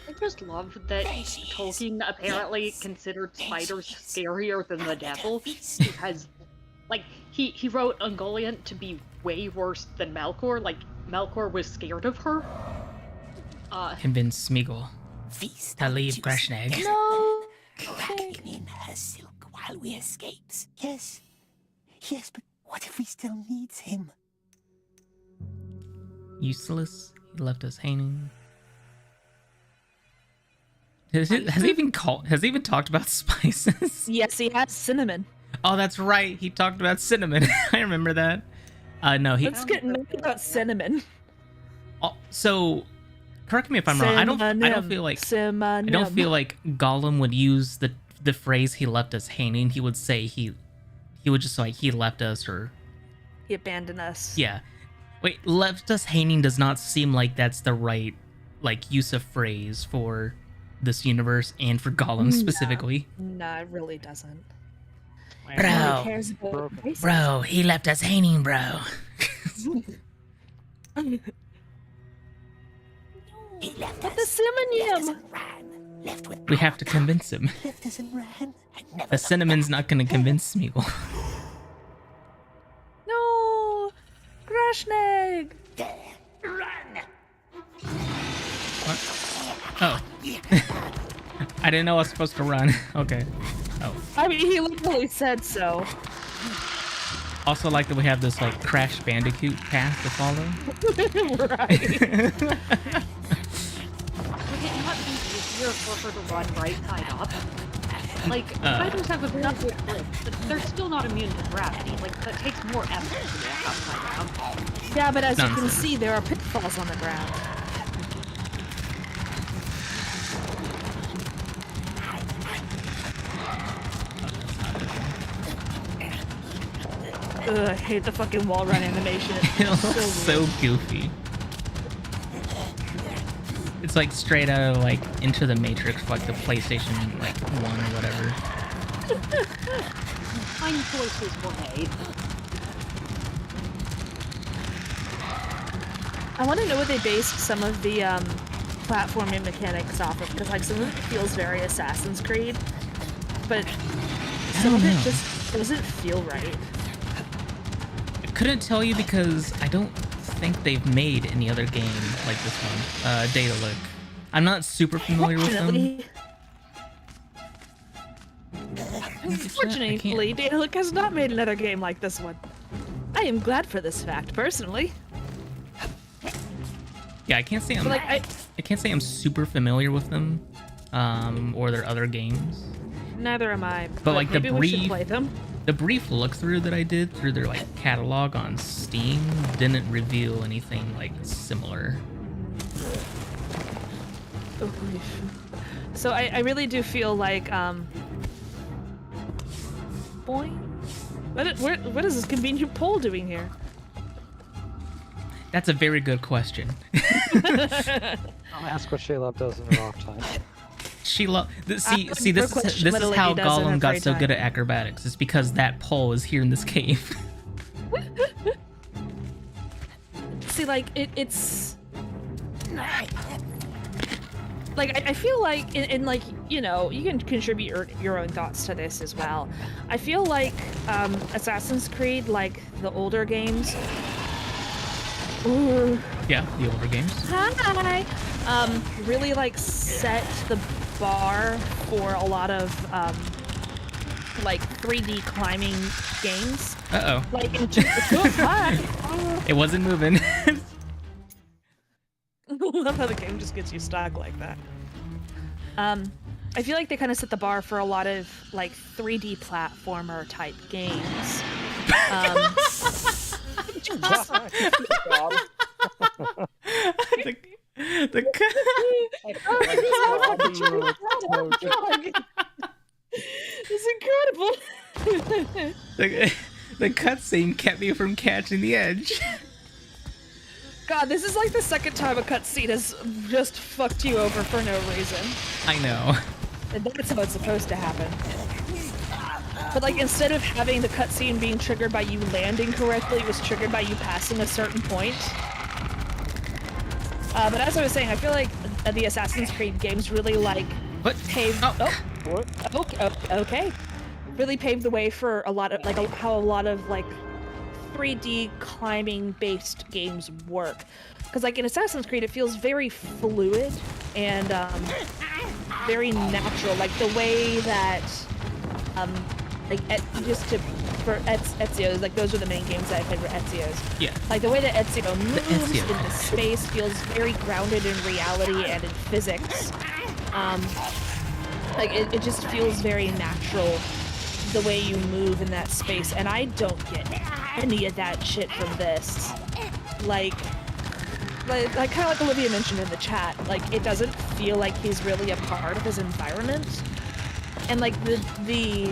I just love that Tolkien apparently considered spiders scarier than the devil because, like, he wrote Ungoliant to be way worse than Melkor. Like, Melkor was scared of her. Convince Smeagol Feast to on leave juicy Grashnag. No. Rattling in her silk while we escapes. Yes. Yes, but what if we still needs him? Useless. He left us hanging. Has he even talked about spices? Yes, he has cinnamon. Oh, that's right. He talked about cinnamon. I remember that. No, he. Let's get mad about cinnamon. So, correct me if I'm wrong. I don't feel like Cinnamon. I don't feel like Gollum would use the phrase "he left us hanging." He would say he would just like he left us or He abandoned us. yeah. Wait, left us hanging does not seem like that's the right like use of phrase for this universe and for Gollum specifically. No, it really doesn't. Bro, Nobody cares about racism. bro, he left us hanging, bro. He left But us. the cinnamon. Left us and ran. Left with We have to convince him. Left us and ran. And never The cinnamon's not gonna convince Smeagol. No, Grashnag. there. Run. Oh. I didn't know I was supposed to run. Okay. Oh. I mean, he literally said so. Also like that we have this like Crash Bandicoot path to follow. Right. Would it not be easier for her to run right side up? Like, spiders have a very good grip, but they're still not immune to gravity. Like, that takes more effort to walk upside down. Yeah, but as you can Nonsense. see, there are pitfalls on the ground. Ugh, I hate the fucking wall run animation. It looks so goofy. It's like straight out of like Into the Matrix, like the PlayStation like 1 or whatever. Fine choices were made. I want to know what they based some of the platforming mechanics off of, because like some of it feels very Assassin's Creed, but some of it just doesn't feel right. I couldn't tell you because I don't think they've made any other game like this one. Daedalic. I'm not super familiar with them. Unfortunately, Unfortunately, Daedalic has not made another game like this one. I am glad for this fact, personally. Yeah, I can't say I'm But like, I can't say I'm super familiar with them, or their other games. neither am I. But like the maybe we should brief, play them. the brief look through that I did through their like catalog on Steam didn't reveal anything like similar. Oh, grief. So I really do feel like boing. What is this convenient pole doing here? That's a very good question. I'll ask what Sheila does in her off time. Sheila, see, Good this question, is what a how lady does in her Gollum got free so time. good at acrobatics. It's because that pole is here in this cave. See, like it's like I feel like in like, you know, you can contribute your own thoughts to this as well. I feel like Assassin's Creed, like the older games. Ooh. Yeah, the older games. Hi. Really like set the bar for a lot of like 3D climbing games. Uh-oh. Like in hi. It wasn't moving. I love how the game just gets you stuck like that. I feel like they kind of set the bar for a lot of like 3D platformer type games. the It's incredible. the cutscene kept me from catching the edge. God, this is like the second time a cutscene has just fucked you over for no reason. I know. And that's how it's supposed to happen. But like, instead of having the cutscene being triggered by you landing correctly, it was triggered by you passing a certain point. But as I was saying, I feel like the Assassin's Creed games really like paved. Okay. Really paved the way for a lot of like how a lot of like 3D climbing based games work. Because like in Assassin's Creed, it feels very fluid and very natural. Like the way that like for Ezio's, like those are the main games that I played for Ezio's. Yeah. Like the way that Ezio moves Ezio. into space feels very grounded in reality and in physics. Like it just feels very natural the way you move in that space, and I don't get any of that shit from this. Like kind of like Olivia mentioned in the chat, like it doesn't feel like he's really a part of his environment, and like the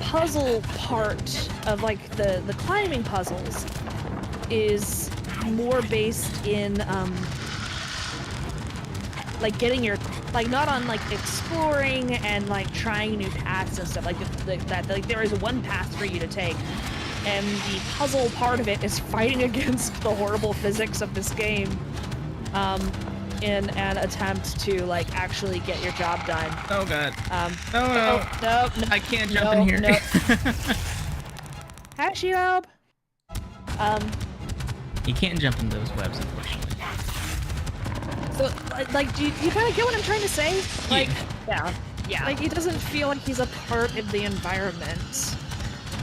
puzzle part of like the climbing puzzles is more based in like getting your like not on like exploring and like trying new paths and stuff like that. Like there is one path for you to take, and the puzzle part of it is fighting against the horrible physics of this game in an attempt to like actually get your job done. Oh god. No, I can't jump in here. No. Hashiob. You can't jump in those webs, unfortunately. So, like, do you kind of get what I'm trying to say? Like, Yeah. like, he doesn't feel like he's a part of the environment.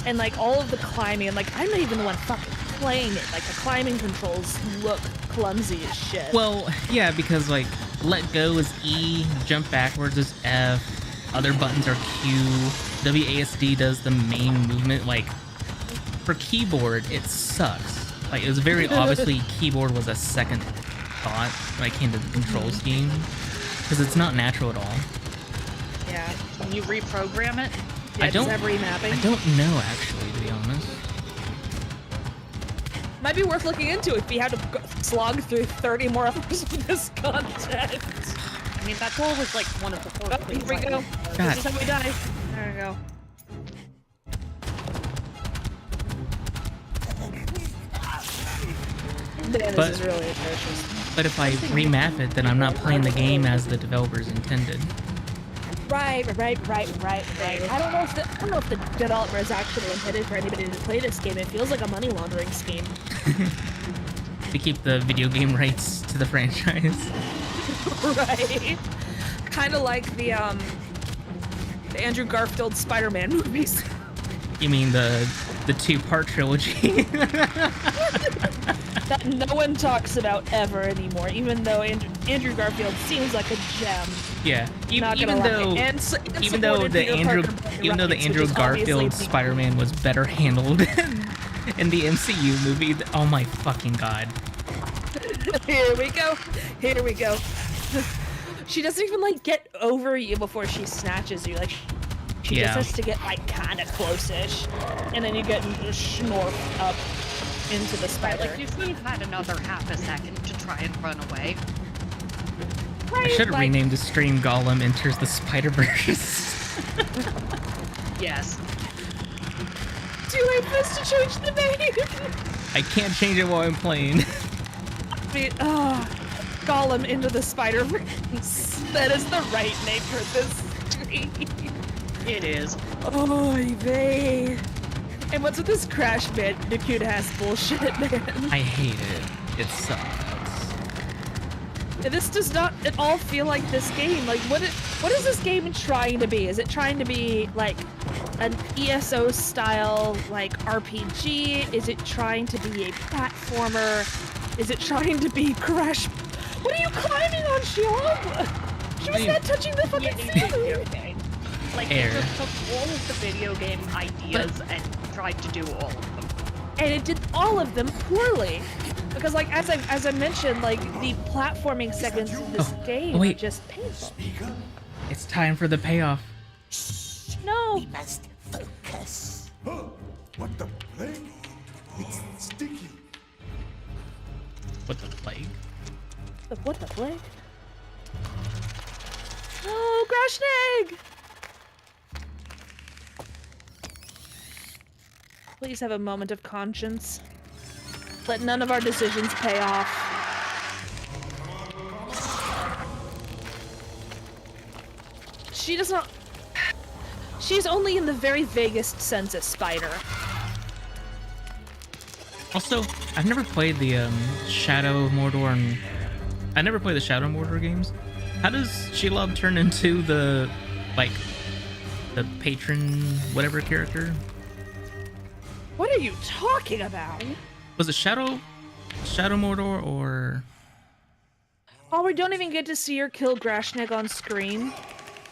And, like, all of the climbing, and, like, I'm not even the one fucking playing it. Like, the climbing controls look clumsy as shit. Well, yeah, because, like, let go is E, jump backwards is F, other buttons are Q, WASD does the main movement. Like, for keyboard, it sucks. Like, it was very obviously keyboard was a second thought when it came to the control scheme, because it's not natural at all. Yeah. Can you reprogram it? Yeah, I don't does that remapping? I don't know, actually, to be honest. Might be worth looking into if you had to slog through 30 more hours of this content. I mean, that's always like one of the first Oh, here things we I go. do. God. This is how we die. There we go. Man, But- this is really atrocious. But if I remap it, then I'm not playing the game as the developers intended. Right. I don't know if the developers actually intended for anybody to play this game. It feels like a money laundering scheme. To keep the video game rights to the franchise. Right. Kind of like the Andrew Garfield Spider-Man movies. You mean the two-part trilogy? That no one talks about ever anymore, even though Andrew Garfield seems like a gem. Yeah. Not Even gonna though lie. And even though the Andrew Garfield Spider-Man was better handled in the MCU movie, oh my fucking god. Here we go. She doesn't even like get over you before she snatches you. Like she Yeah. just has to get like kind of close-ish, and then you get schnorfed up into the spider. Like, you should have had another half a second to try and run away. I should have renamed the stream Gollum Enters the Spider-Verse. Yes. Too late for us to change the name. I can't change it while I'm playing. I mean, Gollum into the Spider-Verse. That is the right name for this stream. It is. Oy vey. And what's with this Crash Bandicoot-ass bullshit, man? I hate it. It sucks. This does not at all feel like this game. Like, what is this game trying to be? Is it trying to be, like, an ESO-style, like, RPG? Is it trying to be a platformer? Is it trying to be Crash... What are you climbing on, Shion? She was not touching the fucking ceiling! Okay. Like, Air. it just took all of the video game ideas and tried to do all of them. And it did all of them poorly. Because, like, as I mentioned, like, the platforming segments in this game are just painful. It's time for the payoff. No! We must focus. Huh? What the plague? It's sticky. What the plague? What the plague? Oh, Grashnag! Please have a moment of conscience. Let none of our decisions pay off. She does not... She's only in the very vaguest sense a spider. Also, I've never played the Shadow of Mordor, and I never played the Shadow of Mordor games. How does Shelob turn into the, like, the patron whatever character? What are you talking about? Was it Shadow Mordor or? Oh, we don't even get to see her kill Grashnag on screen.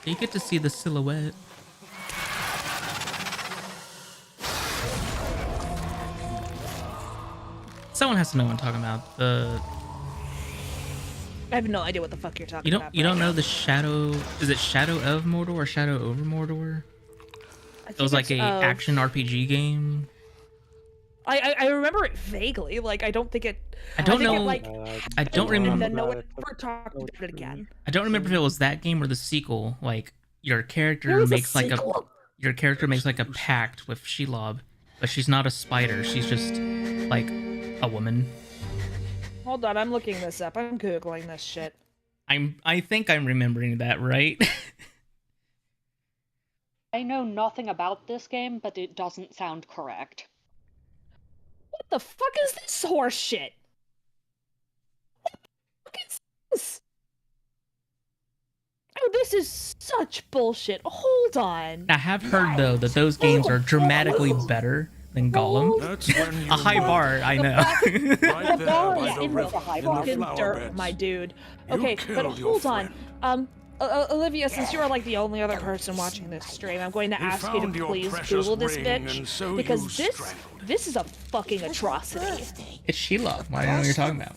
You get to see the silhouette. Someone has to know what I'm talking about. I have no idea what the fuck you're talking about. You don't know the Shadow? Is it Shadow of Mordor or Shadow over Mordor? It was like a action RPG game. I remember it vaguely. Like, I don't think it. I don't know. I don't remember. No one ever talked about it again. I don't remember if it was that game or the sequel. Like your character makes like a pact with Shelob, but she's not a spider. She's just like a woman. Hold on, I'm looking this up. I'm googling this shit. I think I'm remembering that right. I know nothing about this game, but it doesn't sound correct. What the fuck is this horse shit? What the fuck is this? Oh, this is such bullshit. Hold on. I have heard though that those games are dramatically better than Gollum. That's when you A high bar, I know. right there by the in river, in the fucking flower dirt, beds. my dude. You Okay, but killed your hold on. friend. Olivia, since you are like the only other person watching this stream, I'm going to He ask you found to your please precious Google this ring, bitch and so because you this strangled is a fucking atrocity. It's Shelob. I don't know what you're talking about.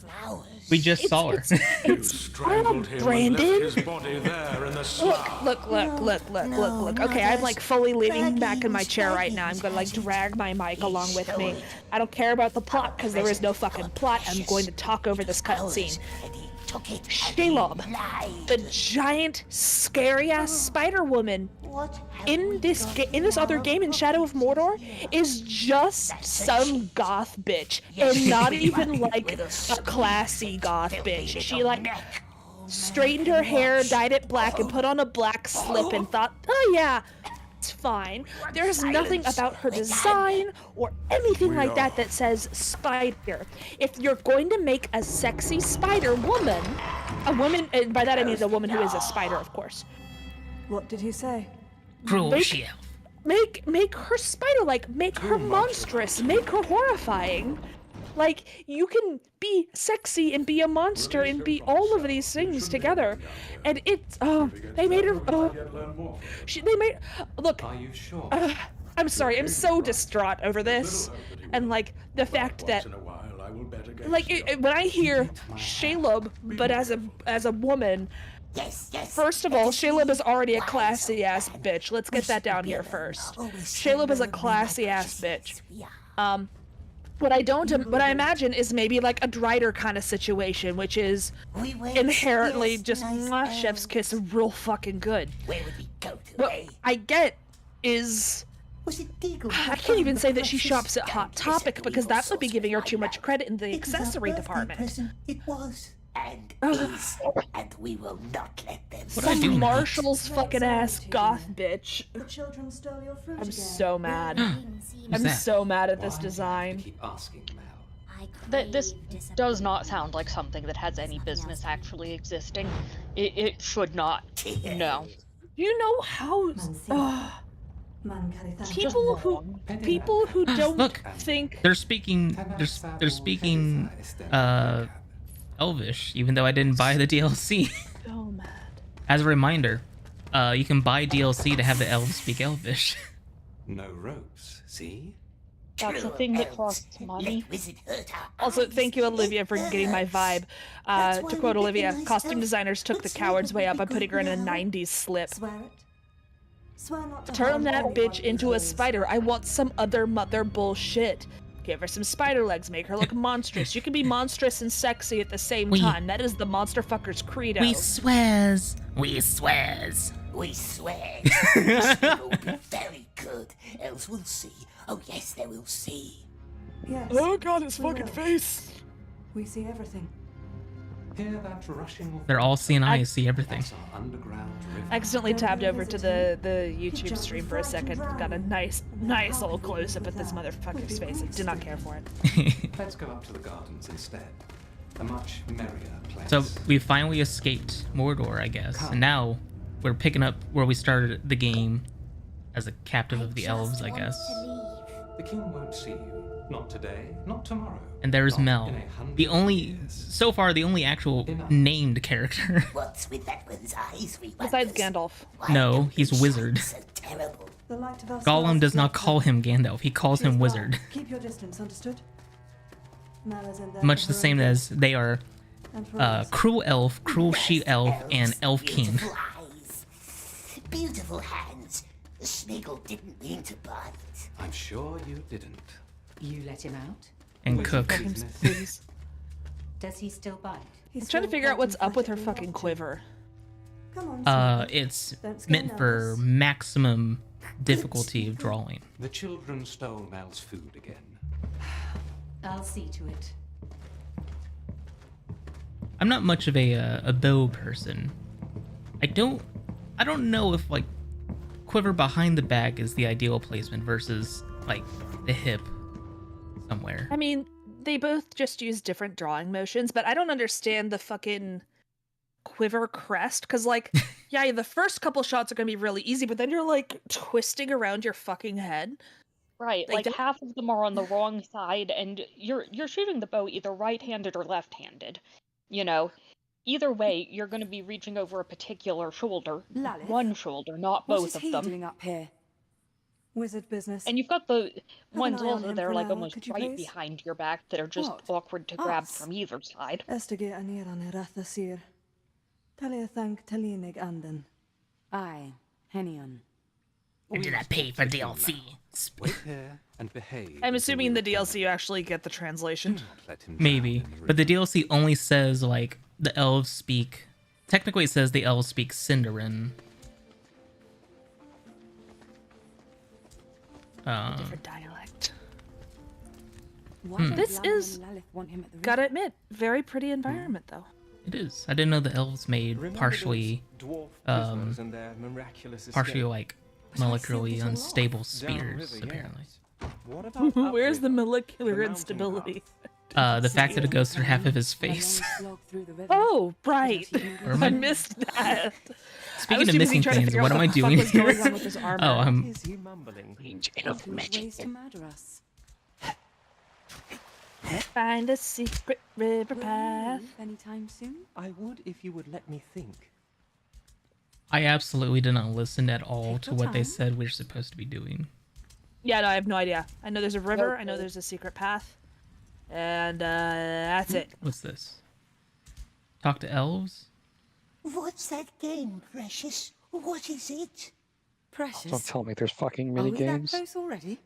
We just saw her. You strangled him and Brandon. left his body there in the Look, slough. look. Okay, I'm like fully leaning back in my chair right now. I'm gonna like drag my mic along with me. I don't care about the plot because there is no fucking plot. I'm going to talk over this cutscene. Shelob, the giant, scary-ass Spider Woman in this other game in Shadow of Mordor is just some goth bitch, and not even like a classy goth bitch. She like straightened her hair, dyed it black, and put on a black slip, and thought, oh yeah, it's fine. There's nothing about her design or anything like that that says spider. If you're going to make a sexy spider woman, a woman, and by that I mean a woman who is a spider, of course. What did he say? Cruel Make- Shelob. Make her spider-like, make her monstrous, make her horrifying. Like, you can be sexy and be a monster and be all of these things together. And it's, they made her, look, I'm sorry, I'm so distraught over this. And, like, the fact that, like, when I hear Shelob, but as a woman, first of all, Shelob is already a classy-ass bitch. Let's get that down here first. Shelob is a classy-ass bitch. What I imagine is maybe like a Drider kind of situation, which is inherently just chef's kiss real fucking good. Where would we go to, What eh? I get is Was it Deagle? I can't even say that she shops at Hot Topic because that would be giving her too much credit in the accessory department. It was. and is, and we will not let them. What do I do now? Marshall's fucking ass goth bitch. The children stole your fruit I'm again. so mad. Who's I'm that? so mad at this Why design. do you keep asking, Mel? This does not sound like something that has any business actually existing. It should not. No. Do you know how people who don't Look, think They're speaking. They're speaking. Elvish, even though I didn't buy the DLC. so mad. As a reminder, you can buy DLC to have the elves speak Elvish. No ropes, see? That's the thing that costs money. Also, thank you, Olivia, for getting my vibe. To quote Olivia, costume designers took the coward's way up by putting her in a 90s slip. Swear it. Swear not to Turn harm that anyone bitch with into a words. spider. I want some other mother bullshit. Give her some spider legs, make her look monstrous. You can be monstrous and sexy at the same time. That is the monster fucker's credo. We swears. We swears. We swear. This will be very good. Else we'll see. Oh yes, they will see. Yes. Oh god, his we fucking will. face. We see everything. Hear that rushing of They're all seeing I- eyes, see everything. That's our underground river. Accidentally tabbed over to the YouTube stream for a second. Got a nice little close up at this motherfucker's face. I did not care for it. Let's go up to the gardens instead. A much merrier place. So we finally escaped Mordor, I guess, and now we're picking up where we started the game as a captive of the elves, I guess. The king won't see you. Not today, not tomorrow. And there's not Mel, in 100 the only, years. so far, the only actual Enough. named character. What's with that one's eyes? We Besides wonders? Gandalf. Why No, don't he's they wizard. shine So terrible. The light of our Gollum stars does is not not call him Gandalf, he calls him She's wizard. gone. Keep your distance, understood? Mal is in there Much for the her same own as good. they are And for ours. Cruel Elf, Cruel She-Elf, and Elves, Elf King. Beautiful eyes. Beautiful hands. The Smeagol didn't mean to bite. I'm sure you didn't. You let him out? And Wait, Cook. business. Please. Does he still bite? He's I'm trying to still figure out what's up with her emphatically fucking not to. quiver. Come on, sweetheart. It's Don't get meant for nervous. maximum difficulty of drawing. The children stole Mel's food again. I'll see to it. I'm not much of a bow person. I don't know if like quiver behind the back is the ideal placement versus like the hip somewhere. I mean, they both just use different drawing motions, but I don't understand the fucking quiver crest, because like, yeah, the first couple shots are gonna be really easy, but then you're like twisting around your fucking head. Right, Like, like don't- half of them are on the wrong side, and you're shooting the bow either right-handed or left-handed. You know, either way, you're going to be reaching over a particular shoulder, Lalith? one shoulder, not What both is of he them. doing up here? Wizard business. And you've got the ones eye on also him that for are like now, almost could you right please? behind your back that are just What? awkward to grab Us? from either side. Estige anir an eratha sir. Talia thank talinig anden. Aye, Henion. Did I pay for DLC? Wait here and behave. I'm until assuming we the return. DLC you actually get the translation. Let him Maybe, drown in the but the river. DLC only says like the elves speak. Technically, it says the elves speak Sindarin. Different dialect. Why don't This Lalith is- and Lalith want him at the Gotta admit, very pretty environment though. It is. I didn't know the elves made partially, dwarf um, prisoners and their miraculous partially escape. like But I molecularly saved it all. unstable spears. Downriver, Apparently, yes. What about Where's the upriver? molecular The mountain instability? path? the fact that it goes through half of his face. Oh, right. Or am I- I missed that. Speaking I of was too busy missing trying to things, figure what out am I the fuck doing was here? going on with his armor. Oh, I'm Is he mumbling? ways to murder us. Find a secret river Will path. you move anytime soon? I would if you would let me think. I absolutely did not listen at all Take to your what they time. said we're supposed to be doing. Yeah, no, I have no idea. I know there's a river. I know Okay. there's a secret path, and that's it. What's this? Talk to elves? What's that game, Precious? What is it? Precious. Don't tell me there's fucking Are mini we that games. close already?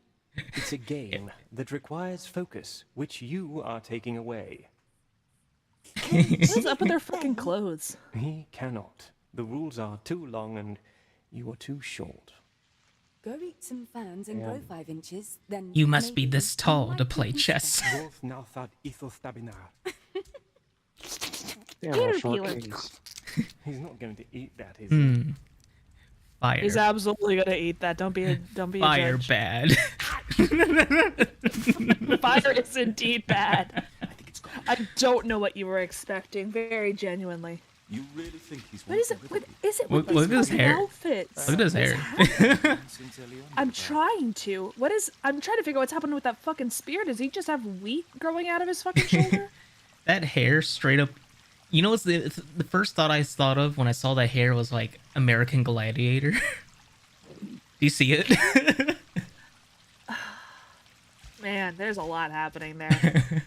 It's a game that requires focus, which you are taking away. What's up with their fucking clothes? He cannot. The rules are too long and you are too short. Go eat some fans and grow 5 inches, then You must be maybe this you tall might to be play used chess. Dwarf Nathad Ithos Tabinar. Damn, they're short Caterpillar. kings. He's not going to eat that, is he? Hmm. Fire. He's absolutely gonna eat that. Don't be a Fire judge. bad. Fire is indeed bad. I don't know what you were expecting. Very genuinely. You really think he's What is it? What is it with Look these at his fucking hair. outfits? Look at his hair. I'm trying to. I'm trying to figure out what's happening with that fucking spear. Does he just have wheat growing out of his fucking shoulder? That hair straight up. You know what's the first thought I thought of when I saw that hair was like American Gladiator. Do you see it? Man, there's a lot happening there.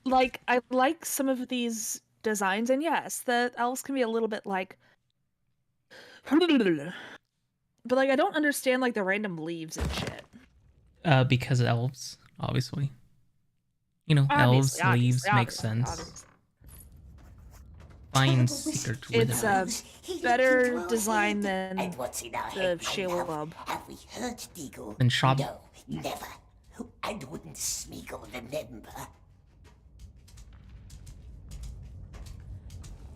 Like, I like some of these designs, and yes, the elves can be a little bit like... But, like, I don't understand, like, the random leaves and shit. Because elves, obviously. You know, Obviously, elves, leaves make obviously. sense. Find secret It's a He better looked design well-hid. than And what's in our the head, my Shelob. love? Have we hurt Deagle? Than Shab. No, never. And wouldn't Smeagol remember?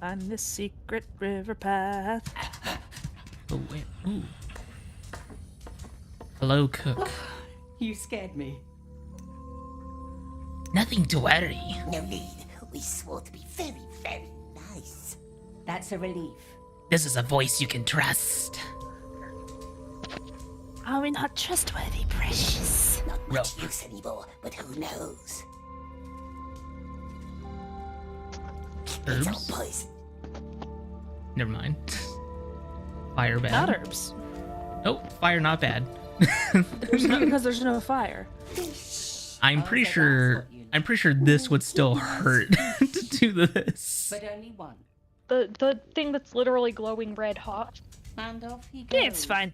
On this secret river path. Oh, wait. Ooh. Hello, cook. You scared me. Nothing to worry. No need. We swore to be very, very nice. That's a relief. This is a voice you can trust. Are we not trustworthy, precious? Not much use anymore, but who knows? It's all Herbs? poison. Never mind. Fire bad. Not herbs. Oh, fire not bad. Because there's no fire. I'm pretty sure. I'm pretty sure this would still hurt to do this. But only one. The thing that's literally glowing red hot. And off he goes. It's fine.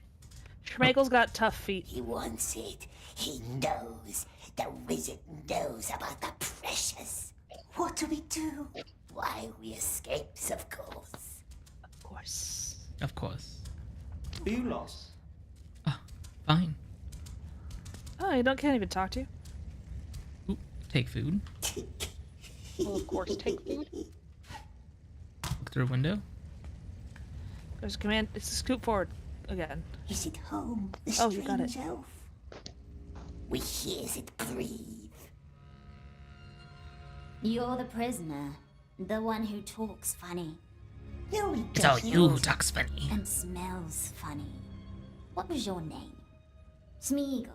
Schmegel's got tough feet. He wants it. He knows. The wizard knows about the precious. What do we do? Why, we escapes, of course. Of course. Of course. Are you lost? Fine. Oh, you can't even talk to you? Ooh, take food. Will of course take food. Look through a window. There's a command. It's a scoop forward again. Is it home? The Oh, you got it. strange elf? We hears it breathe. You're the prisoner. The one who talks funny. No, he It's all doesn't. you who talks funny. And smells funny. What was your name? Smeagol.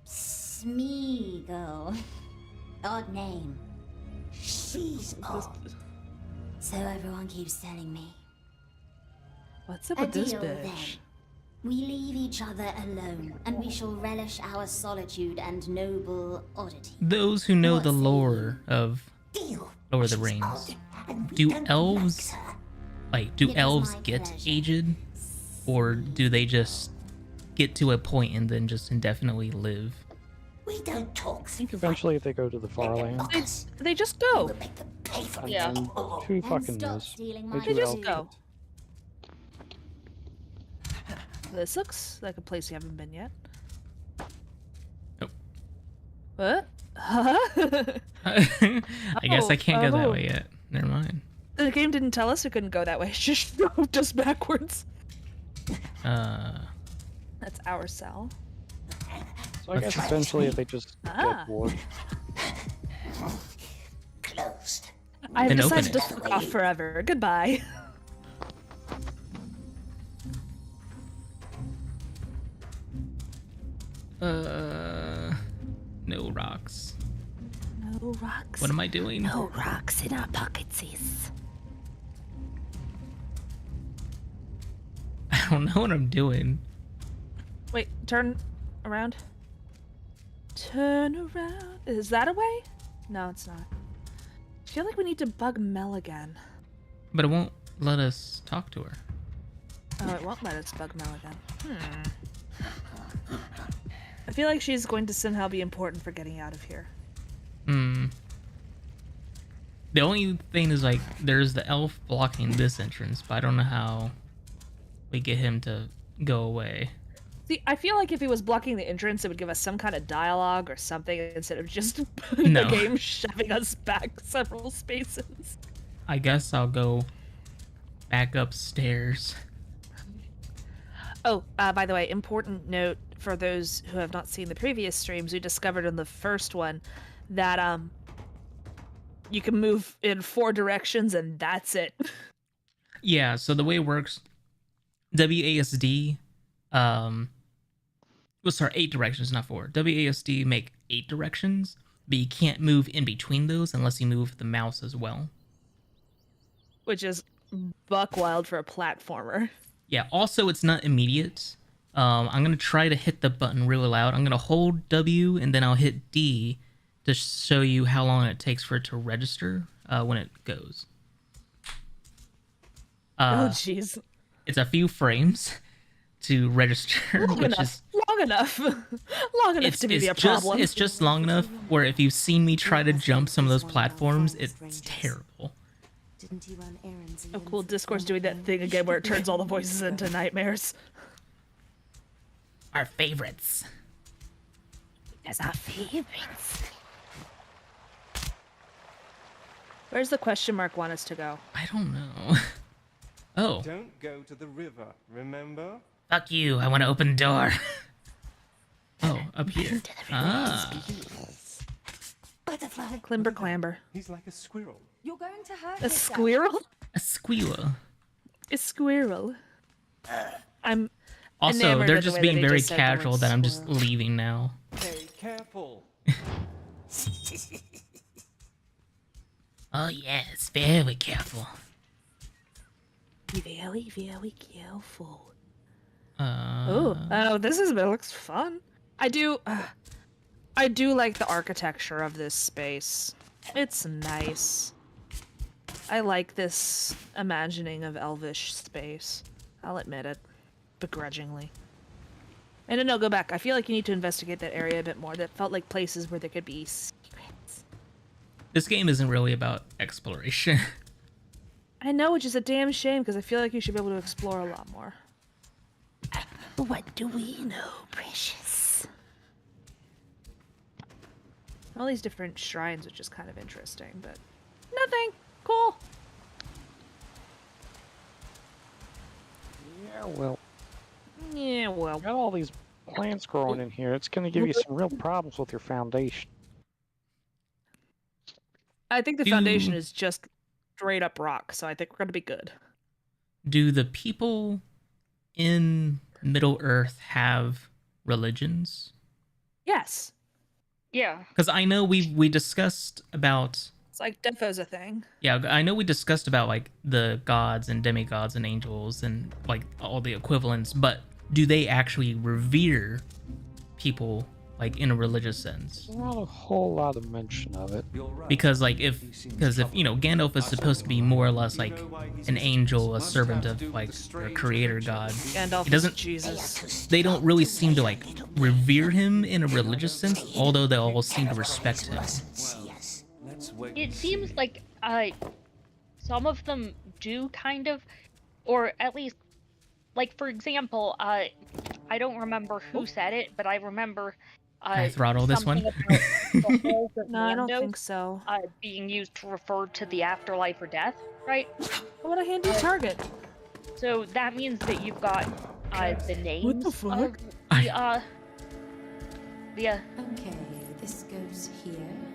Smeagol. Odd name. She's odd. So everyone keeps telling me. What's up A with this deal then. bitch? We leave each other alone, and we shall relish our solitude and noble oddity. Those who know the What say lore of Deal. Lord of the She's Rings, odd, and we do don't elves like her. do It was elves my get pleasure. aged, or do they just get to a point and then just indefinitely live? We don't talk. I think eventually they go to the far lands. They just go. We'll make them pay for it. Yeah. And Oh, who And fucking stop knows? stealing They my do just elf- go. This looks like a place you haven't been yet. Nope. What? Huh? I guess I can't go that oh. way yet. Never mind. The game didn't tell us we couldn't go that way. It just moved us backwards. That's our cell. So I guess eventually they just Ah. get bored. Closed. I've Then open decided to it. fuck off forever. Goodbye. No rocks. No rocks. What am I doing? No rocks in our pocketses. I don't know what I'm doing. Wait, turn around. Turn around. Is that a way? No, it's not. I feel like we need to bug Mel again. But it won't let us talk to her. Oh, it won't let us bug Mel again. I feel like she's going to somehow be important for getting out of here. The only thing is, like, there's the elf blocking this entrance, but I don't know how we get him to go away. See, I feel like if he was blocking the entrance, it would give us some kind of dialogue or something instead of just No. the game shoving us back several spaces. I guess I'll go back upstairs. Oh, by the way, important note for those who have not seen the previous streams, we discovered in the first one that you can move in 4 directions and that's it. Yeah, so the way it works, WASD, well, sorry, 8 directions, not 4. WASD make 8 directions, but you can't move in between those unless you move the mouse as well. Which is buck wild for a platformer. Yeah, also it's not immediate. I'm going to try to hit the button really loud. I'm going to hold W and then I'll hit D to show you how long it takes for it to register when it goes. Oh, jeez. It's a few frames to register, Long enough to be a problem. It's just long enough where if you've seen me try to jump some of those platforms, it's terrible. Oh, cool. Discord's doing that thing again where it turns all the voices into nightmares. Our favorites. As our favorites. Where's the question mark want us to go? I don't know. Oh. Don't go to the river, remember? Fuck you, I want to open the door. Oh, up here. Ah. Butterfly. Climber clamber. He's like a squirrel. You're going to hurt A squirrel? A squeal. A squirrel. I'm Also, enamored they're with the just way being that he very just said the word casual that I'm just squirrel. leaving now. Hey, careful. Oh yes, very careful. Very, very careful. Oh, this looks fun. I do like the architecture of this space. It's nice. I like this imagining of elvish space. I'll admit it, begrudgingly. And no, go back. I feel like you need to investigate that area a bit more. That felt like places where there could be secrets. This game isn't really about exploration. I know, which is a damn shame, because I feel like you should be able to explore a lot more. What do we know, precious? All these different shrines, which is kind of interesting, but nothing. Cool. Yeah, well. Yeah, well. Got all these plants growing in here. It's going to give you some real problems with your foundation. I think the foundation is just straight up rock, so I think we're going to be good. Do the people in Middle Earth have religions? Yes. Yeah. Because I know we discussed about... It's like Defo's a thing. Yeah, I know we discussed about, like, the gods and demigods and angels and, like, all the equivalents, but do they actually revere people, like, in a religious sense? Not a whole lot of mention of it. Because, like, if you know, Gandalf is supposed to be more or less like an angel, a servant of, like, their creator god. Gandalf It doesn't, is Jesus. they don't really seem to, like, revere him in a religious sense, although they all seem to respect him. It seems like some of them do kind of, or at least, like, for example, I don't remember who said it, but I remember Can I throttle this one? something about the halls of No, I don't Mandos, think so. being used to refer to the afterlife or death, right? What a handy target. So that means that you've got the names What the fuck? of the Okay, this goes here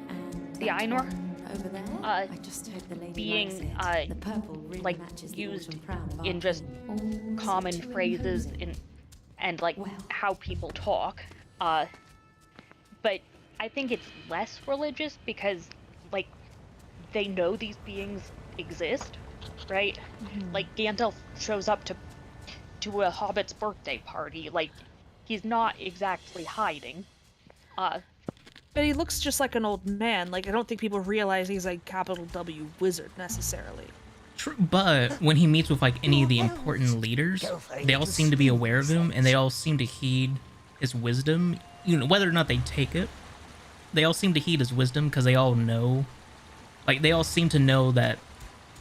and the that Ainur, one over there. I just hope the lady being likes it. The purple really like matches the used autumn crown of in our just king. All common set to phrases impose it. and like how people talk. But I think it's less religious because like they know these beings exist, right? Like Gandalf shows up to a hobbit's birthday party. Like he's not exactly hiding. But he looks just like an old man. Like, I don't think people realize he's a capital W wizard, necessarily. True, but when he meets with, like, any of the important leaders, they all seem to be aware of him, and they all seem to heed his wisdom. You know, whether or not they take it, they all seem to heed his wisdom because they all know. Like, they all seem to know that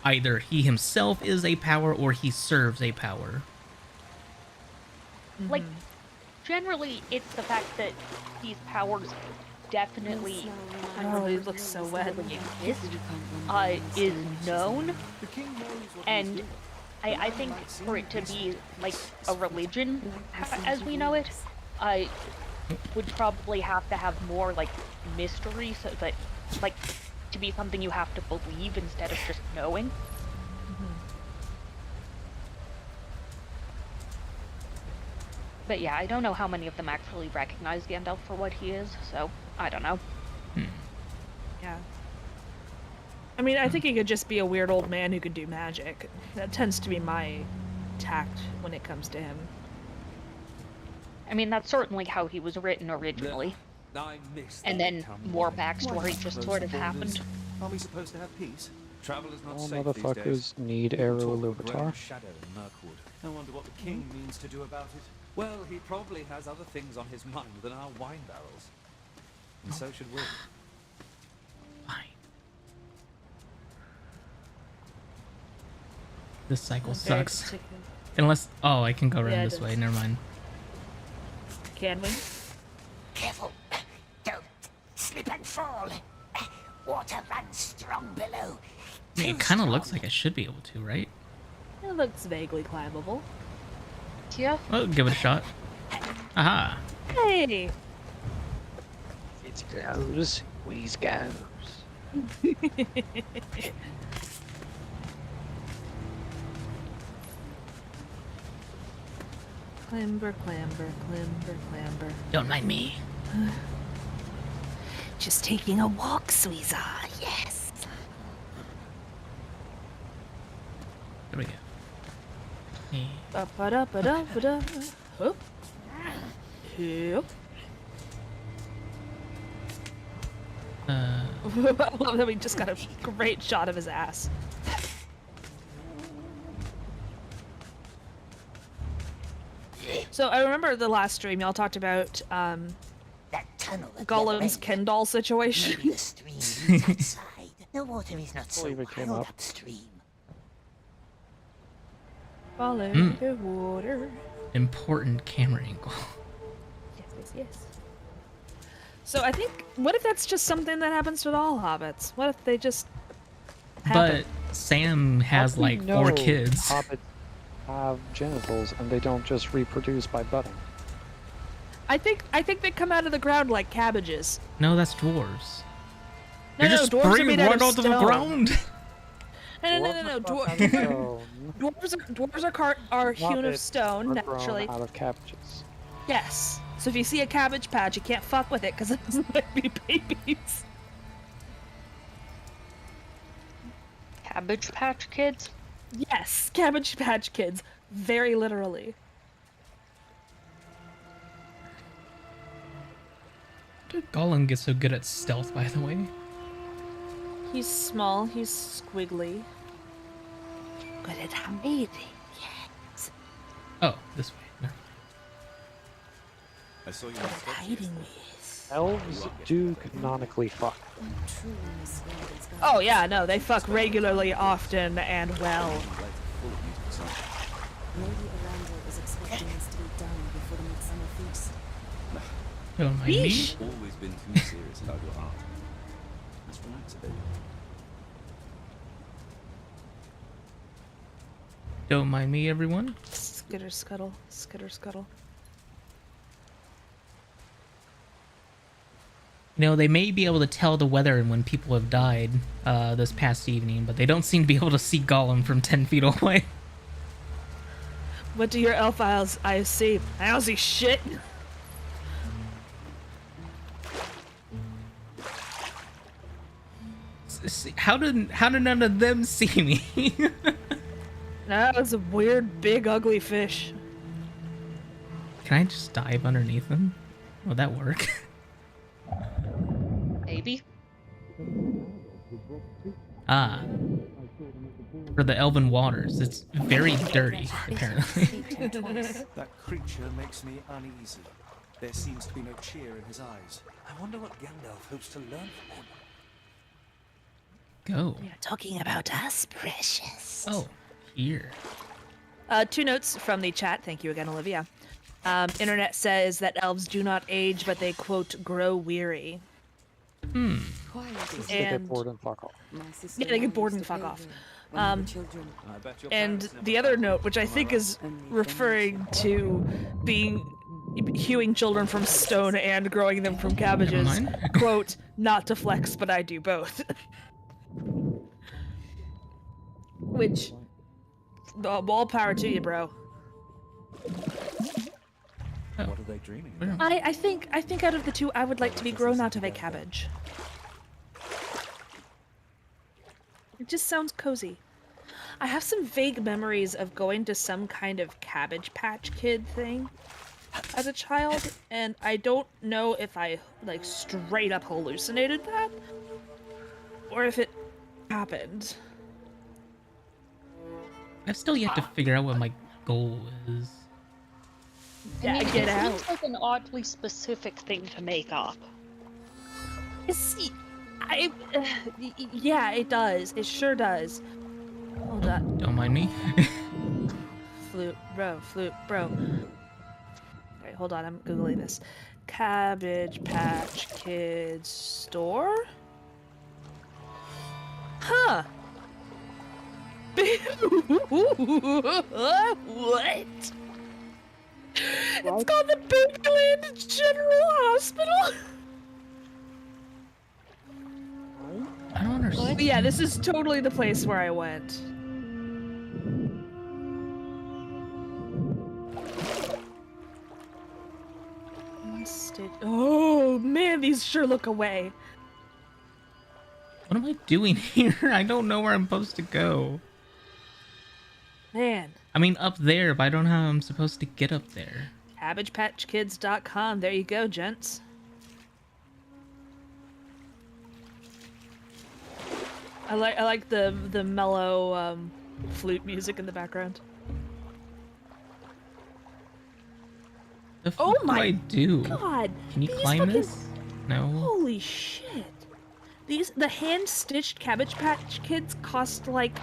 either he himself is a power or he serves a power. Like, generally, it's the fact that these powers definitely Oh, he looks so wet. exist, is known, and I think for it to be like a religion as we know it, I would probably have to have more like mystery, so that like to be something you have to believe instead of just knowing. But yeah, I don't know how many of them actually recognize Gandalf for what he is, so I don't know. Yeah. I mean, I think he could just be a weird old man who could do magic. That tends to be my tact when it comes to him. I mean, that's certainly how he was written originally. And then more backstory just sort of happened. Are we supposed to have peace? Travel is not All safe these days. motherfuckers need Arrow Illuvatar. Shadow in Mirkwood. I wonder what the king means to do about it. Well, he probably has other things on his mind than our wine barrels. And so should we. Fine. This cycle sucks. Unless, oh, I can go around this way. Never mind. Can we? Careful. Don't slip and fall. Water runs strong below. I mean, it kind of looks like I should be able to, right? It looks vaguely climbable. Yeah. Well, give it a shot. Aha. Hey! It goes, wheeze goes. Clamber, clamber, clamber, clamber. Don't mind me. Just taking a walk, Sweezer. Yes. There we go. Hey. Ba-ba-da-ba-da-ba-da. Hup. Hup. I love that we just got a great shot of his ass. So I remember the last stream y'all talked about Gollum's Ken doll situation. The stream is outside. The water is not so wild upstream. Follow the water. Important camera angle. Yes. So I think, what if that's just something that happens with all hobbits? What if they just happen? But Sam has like 4 kids. Hobbits have genitals and they don't just reproduce by budding. I think they come out of the ground like cabbages. No, that's dwarves. No, They're just dwarves are spring made right out out of the ground. No. Dwarves are hewn of stone naturally. Out of cabbages. Yes. So if you see a cabbage patch, you can't fuck with it because it might be babies. Cabbage Patch Kids? Yes, Cabbage Patch Kids. Very literally. How did Gollum get so good at stealth, by the way? He's small, he's squiggly. Good at hiding, yes. Oh, this way. No. I saw you hiding Elves do canonically fuck. Oh yeah, no, they fuck regularly, often, and well. Maybe Arundel is expecting this to be done before the midsummer feast. Don't mind me. You've always been too serious about your art. Let's relax a bit. Don't mind me, everyone. Skitter scuttle, skitter scuttle. You know, they may be able to tell the weather and when people have died this past evening, but they don't seem to be able to see Gollum from 10 feet away. What do your elf eyes see? I don't see shit. How did none of them see me? That was a weird, big, ugly fish. Can I just dive underneath them? Would that work? Maybe. Ah. For the elven waters. It's very dirty, apparently. That creature makes me uneasy. There seems to be no cheer in his eyes. I wonder what Gandalf hopes to learn from him. Go. You're talking about us, precious. Oh, here. 2 notes from the chat. Thank you again, Olivia. Internet says that elves do not age, but they, quote, grow weary. Hmm. They get bored and fuck off. Yeah, they get bored and fuck off. I bet your And parents never the other married. note, which I Am I think right? is referring to hewing children from stone and growing them from cabbages, mind. quote, not to flex, but I do both. Which, all power to you, bro. What are they dreaming Where- about? I think out of the two, I would like to be grown out of a cabbage. It just sounds cozy. I have some vague memories of going to some kind of Cabbage Patch Kid thing as a child, and I don't know if I, like, straight up hallucinated that, or if it happened. I've still yet to figure out what my goal is. Yeah, I mean, get it out. seems like an oddly specific thing to make up. Yeah, it does. It sure does. Hold on. Don't mind me. Flute, bro. Alright, hold on, I'm googling this. Cabbage Patch Kids store? Huh. What? It's called the Babyland General Hospital? I don't understand. Yeah, this is totally the place where I went. Oh man, these sure look away. What am I doing here? I don't know where I'm supposed to go. Man. I mean, up there, but I don't know how I'm supposed to get up there. CabbagePatchKids.com. There you go, gents. I like the mellow flute music in the background. The fuck Oh do my I do? God! Can you these climb fucking- this? No. Holy shit! The hand-stitched Cabbage Patch Kids cost like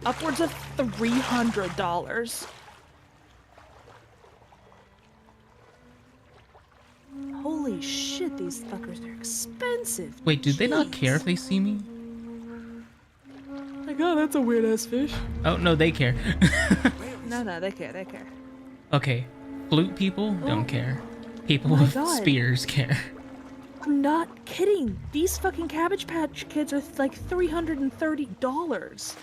upwards of $300. Holy shit, these fuckers are expensive. Wait, do they not Jeez. care if they see me? Like, oh, that's a weird ass fish. Oh, no, they care. No, they care. Okay, flute people don't care. People my with God. spears care. I'm not kidding. These fucking Cabbage Patch Kids are like $330.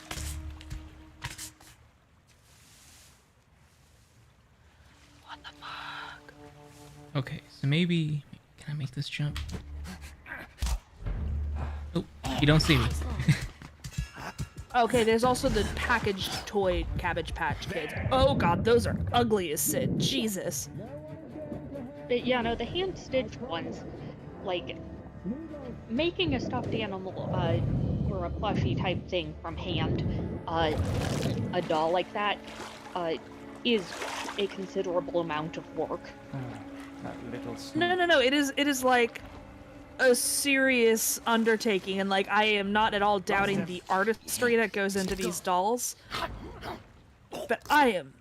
What the fuck? Okay, so maybe... Can I make this jump? Oh, you don't see me. Okay, there's also the packaged toy Cabbage Patch Kids. Oh god, those are ugly as sin. Jesus. Yeah, no, the hand-stitched ones, like, making a stuffed animal, or a plushie type thing from hand, a doll like that, is a considerable amount of work. That little No. It is like a serious undertaking, and like I am not at all doubting the artistry that goes into these dolls. But I am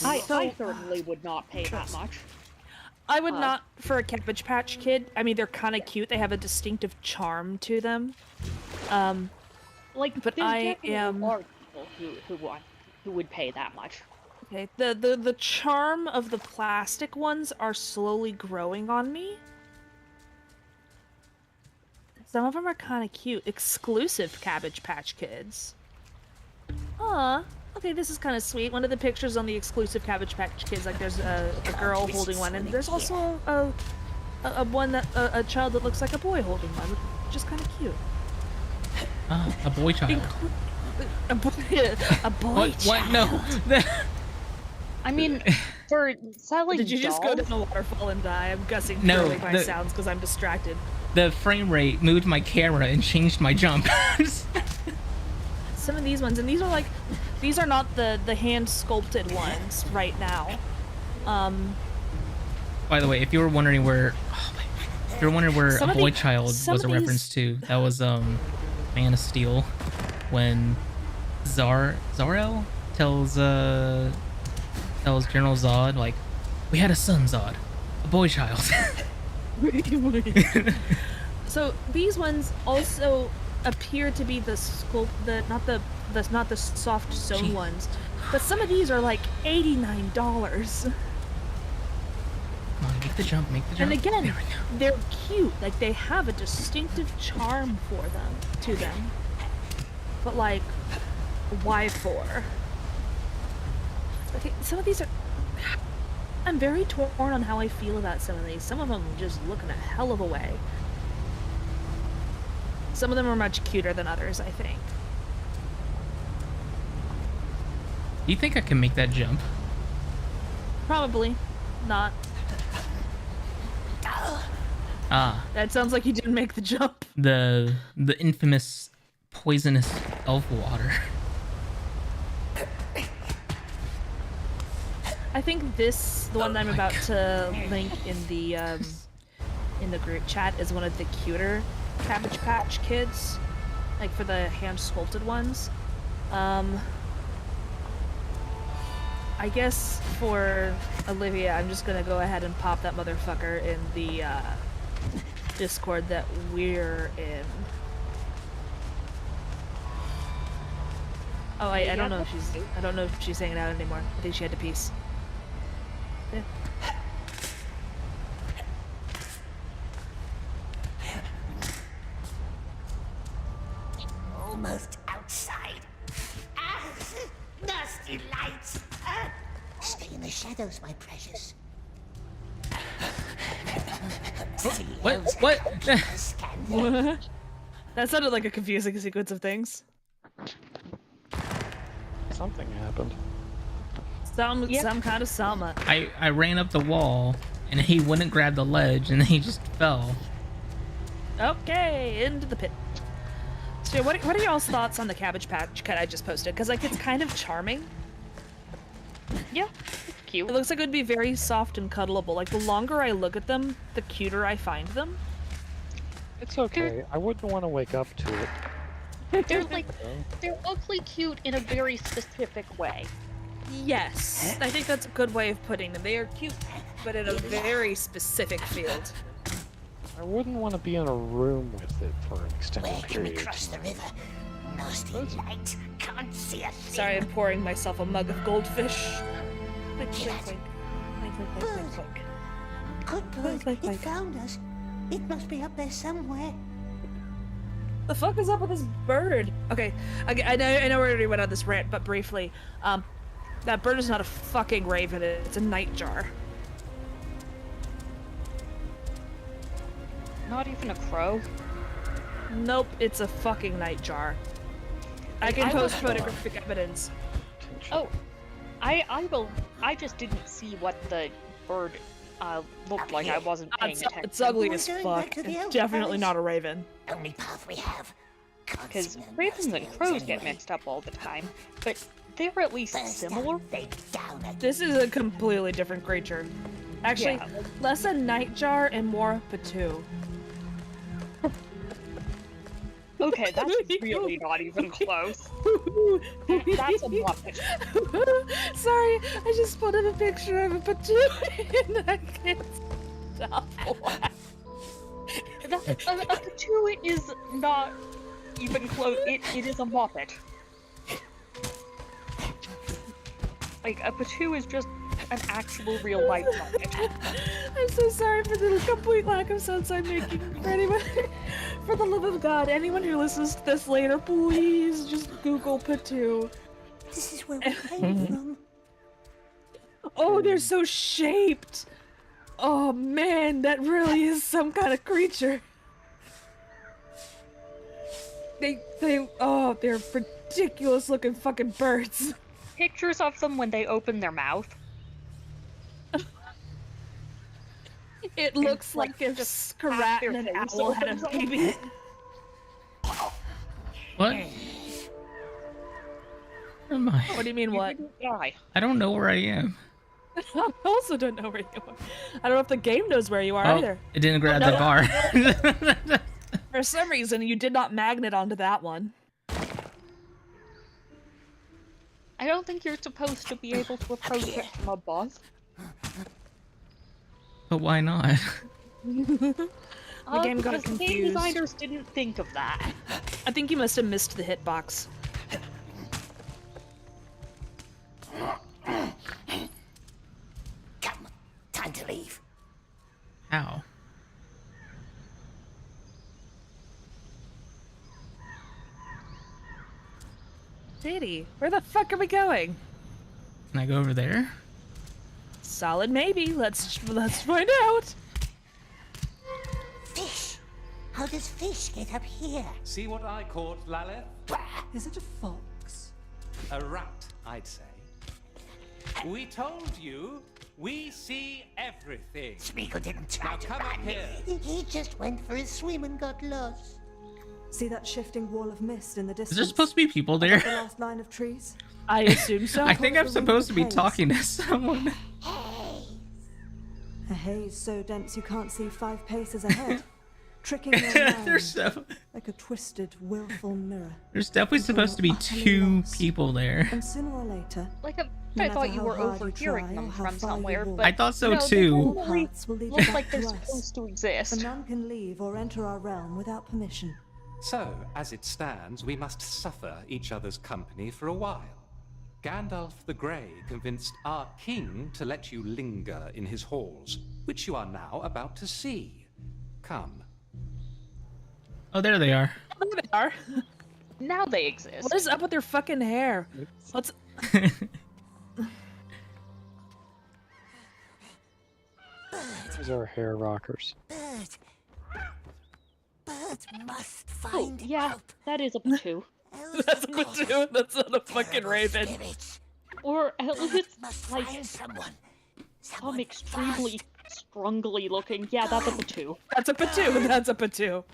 I certainly would not pay that much. I would not for a Cabbage Patch Kid. I mean, they're kind of cute. They have a distinctive charm to them. Like, but there I definitely am. are people who would pay that much. Okay, the charm of the plastic ones are slowly growing on me. Some of them are kind of cute. Exclusive Cabbage Patch Kids. Aw. Okay, this is kind of sweet. One of the pictures on the exclusive Cabbage Patch Kids, like there's a girl holding one, and there's also a one that a child that looks like a boy holding one, which is kind of cute. Ah, a boy child. A boy What? child. No. I mean, for selling Did you just go dolls, down the waterfall and die? I'm guessing No, purely by the- sounds because I'm distracted. The frame rate moved my camera and changed my jump. Some of these ones, and these are like, these are not the hand sculpted ones right now. By the way, if you were wondering where, if you were wondering where Some a of boy the- child some was a of these- reference to, that was Man of Steel, when Zarel tells tells General Zod, like, we had a son, Zod. A boy child. So these ones also appear to be the not the soft sewn ones, but some of these are like $89. Come on, make the jump, make the jump. And again, they're cute. Like they have a distinctive charm to them. But like, why for? Okay, some of these are. I'm very torn on how I feel about some of these. Some of them just look in a hell of a way. Some of them are much cuter than others, I think. Do you think I can make that jump? Probably not. Ah. That sounds like you didn't make the jump. The infamous poisonous elf water. I think the one that I'm about to link in the group chat is one of the cuter Cabbage Patch Kids, like for the hand sculpted ones. I guess for Olivia, I'm just gonna go ahead and pop that motherfucker in the Discord that we're in. Oh, I don't know if she's hanging out anymore. I think she had to peace. Yeah. Almost outside. Ah, nasty lights. Stay in the shadows, my precious. What? That sounded like a confusing sequence of things. Something happened. Some kind of summer. I ran up the wall and he wouldn't grab the ledge and he just fell. Okay, into the pit. So what are y'all's thoughts on the Cabbage Patch Kid I just posted? Because like it's kind of charming. Yeah, it's cute. It looks like it would be very soft and cuddleable. Like the longer I look at them, the cuter I find them. It's okay. I wouldn't want to wake up to it. They're ugly cute in a very specific way. Yes, I think that's a good way of putting them. They are cute, but in a very specific field. I wouldn't want to be in a room with it for an extended Where can we period. cross the river? Nasty light. Can't see a thing. Sorry, I'm pouring myself a mug of goldfish. Wink, wink, wink. Wink, wink, wink, wink, wink. Good bird. It found us. It must be up there somewhere. The fuck is up with this bird? Okay, I know we already went on this rant, but briefly, that bird is not a fucking raven. It's a nightjar. Not even a crow? Nope, it's a fucking nightjar. I can post photographic evidence. Oh, I just didn't see what the bird looked like. I wasn't paying attention. It's ugly as fuck. It's definitely not a raven. Only path we have. Because ravens and crows get mixed up all the time, but they're at least similar. This is a completely different creature. Actually, less a nightjar and more patu. Okay, that's really not even close. That's a muppet. Sorry, I just put in a picture of a patu and I can't stop A patu is not even close. It is a muppet. Like, a patu is just an actual real life muppet. I'm so sorry for the complete lack of sense I'm making. For anyone, for the love of God, anyone who listens to this later, please just Google patu. This is where we came from. Oh, they're so shaped. Oh man, that really is some kind of creature. They're ridiculous looking fucking birds. Pictures of them when they open their mouth. It looks like if Scrat and an owl had a baby. What? Where am I? What do you mean, what? I don't know where I am. I also don't know where you are. I don't know if the game knows where you are either. It didn't grab the bar. For some reason, you did not magnet onto that one. I don't think you're supposed to be able to approach it from above. But why not? The game got because the game confused. designers didn't think of that. I think you must have missed the hitbox. Come, time to leave. How? Sadie, where the fuck are we going? Can I go over there? Solid maybe. Let's find out. Fish! How does fish get up here? See what I caught, Laleth? Is it a fox? A rat, I'd say. We told you, we see everything. Smeagol didn't try Now to come ban up me. here. He just went for a swim and got lost. See that shifting wall of mist in the distance? Is there supposed to be people there? The last line of trees? I assume so. I think I'm supposed to be talking to someone. A haze so dense you can't see 5 paces ahead, tricking your mind There's so- like a twisted, willful mirror. There's definitely supposed to be 2 people there. And sooner or later, Like, no I matter thought you how were hard you overhearing try them or how from far you somewhere, walk, but I thought so no, they too. totally paths will lead you look back like they're to us. supposed to For exist. none can leave or enter our realm without permission. So, as it stands, we must suffer each other's company for a while. Gandalf the Grey convinced our king to let you linger in his halls, which you are now about to see. Come. Oh, there they are. There they are. Now they exist. What is up with their fucking hair? Let's. These are hair rockers. Bird must Oh, find yeah, help. that is a Patu. That's a Patu. That's not a fucking Terrible raven. spirits. Or at least, Must like, find someone. some extremely strongly looking. Yeah, that's a Patu. That's a Patu. That's a Patu.